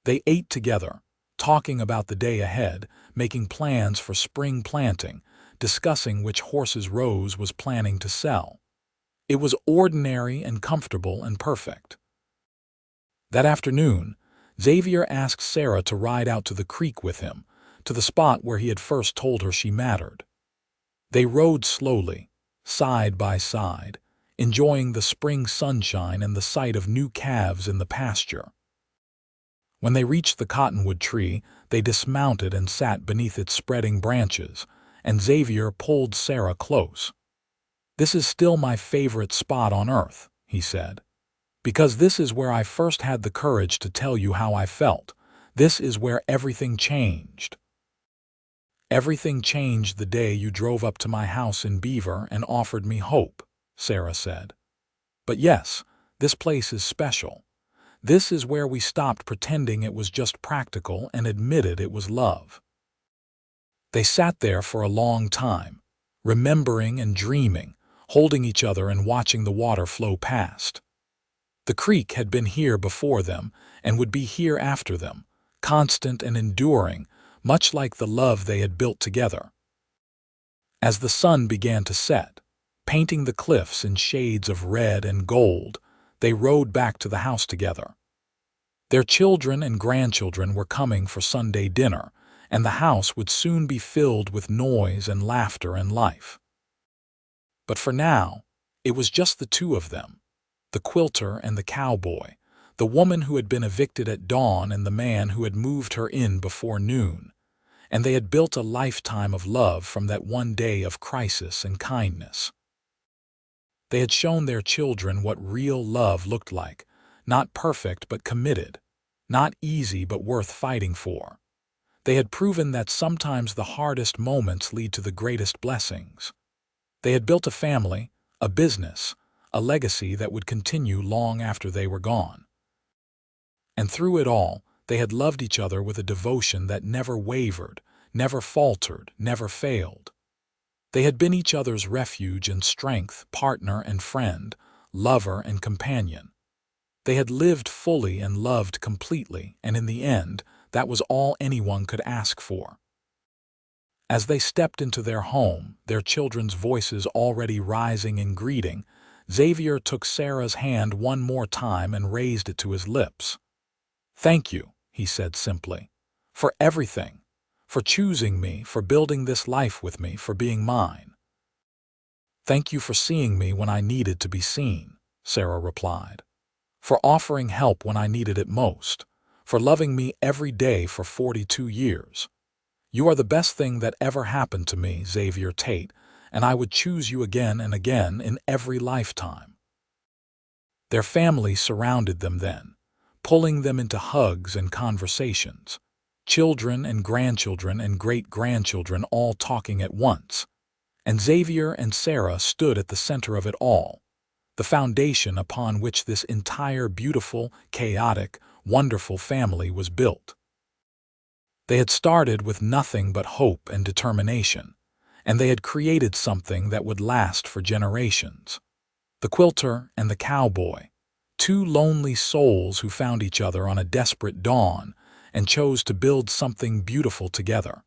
They ate together, talking about the day ahead, making plans for spring planting, discussing which horses Rose was planning to sell. It was ordinary and comfortable and perfect. That afternoon, Xavier asked Sarah to ride out to the creek with him, to the spot where he had first told her she mattered. They rode slowly, side by side, enjoying the spring sunshine and the sight of new calves in the pasture. When they reached the cottonwood tree, they dismounted and sat beneath its spreading branches, and Xavier pulled Sarah close. "This is still my favorite spot on earth," he said, "because this is where I first had the courage to tell you how I felt. This is where everything changed." "Everything changed the day you drove up to my house in Beaver and offered me hope," Sarah said. "But yes, this place is special. This is where we stopped pretending it was just practical and admitted it was love." They sat there for a long time, remembering and dreaming, holding each other and watching the water flow past. The creek had been here before them and would be here after them, constant and enduring, much like the love they had built together. As the sun began to set, painting the cliffs in shades of red and gold, they rode back to the house together. Their children and grandchildren were coming for Sunday dinner, and the house would soon be filled with noise and laughter and life. But for now, it was just the 2 of them, the Quilter and the Cowboy, the woman who had been evicted at dawn and the man who had moved her in before noon, and they had built a lifetime of love from that one day of crisis and kindness. They had shown their children what real love looked like, not perfect but committed, not easy but worth fighting for. They had proven that sometimes the hardest moments lead to the greatest blessings. They had built a family, a business, a legacy that would continue long after they were gone. And through it all, they had loved each other with a devotion that never wavered, never faltered, never failed. They had been each other's refuge and strength, partner and friend, lover and companion. They had lived fully and loved completely, and in the end, that was all anyone could ask for. As they stepped into their home, their children's voices already rising in greeting, Xavier took Sarah's hand one more time and raised it to his lips. "Thank you," he said simply, "for everything, for choosing me, for building this life with me, for being mine." "Thank you for seeing me when I needed to be seen," Sarah replied, "for offering help when I needed it most, for loving me every day for 42 years. You are the best thing that ever happened to me, Xavier Tate, and I would choose you again and again in every lifetime." Their family surrounded them then, pulling them into hugs and conversations. Children and grandchildren and great-grandchildren all talking at once. And Xavier and Sarah stood at the center of it all, the foundation upon which this entire beautiful, chaotic, wonderful family was built. They had started with nothing but hope and determination, and they had created something that would last for generations. The Quilter and the Cowboy, two lonely souls who found each other on a desperate dawn and chose to build something beautiful together.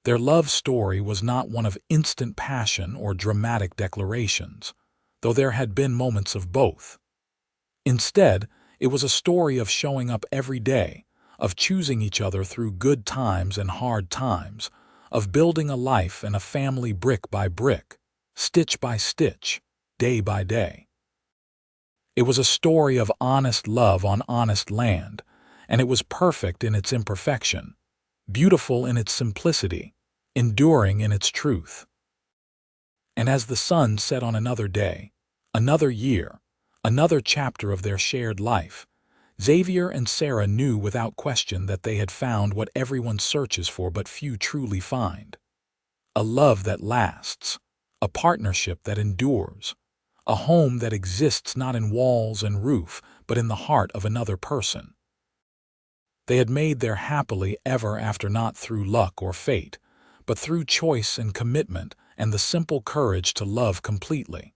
Their love story was not one of instant passion or dramatic declarations, though there had been moments of both. Instead, it was a story of showing up every day, of choosing each other through good times and hard times, of building a life and a family brick by brick, stitch by stitch, day by day. It was a story of honest love on honest land, and it was perfect in its imperfection, beautiful in its simplicity, enduring in its truth. And as the sun set on another day, another year, another chapter of their shared life, Xavier and Sarah knew without question that they had found what everyone searches for but few truly find. A love that lasts, a partnership that endures, a home that exists not in walls and roof but in the heart of another person. They had made their happily ever after not through luck or fate, but through choice and commitment and the simple courage to love completely.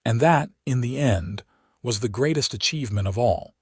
And that, in the end, was the greatest achievement of all.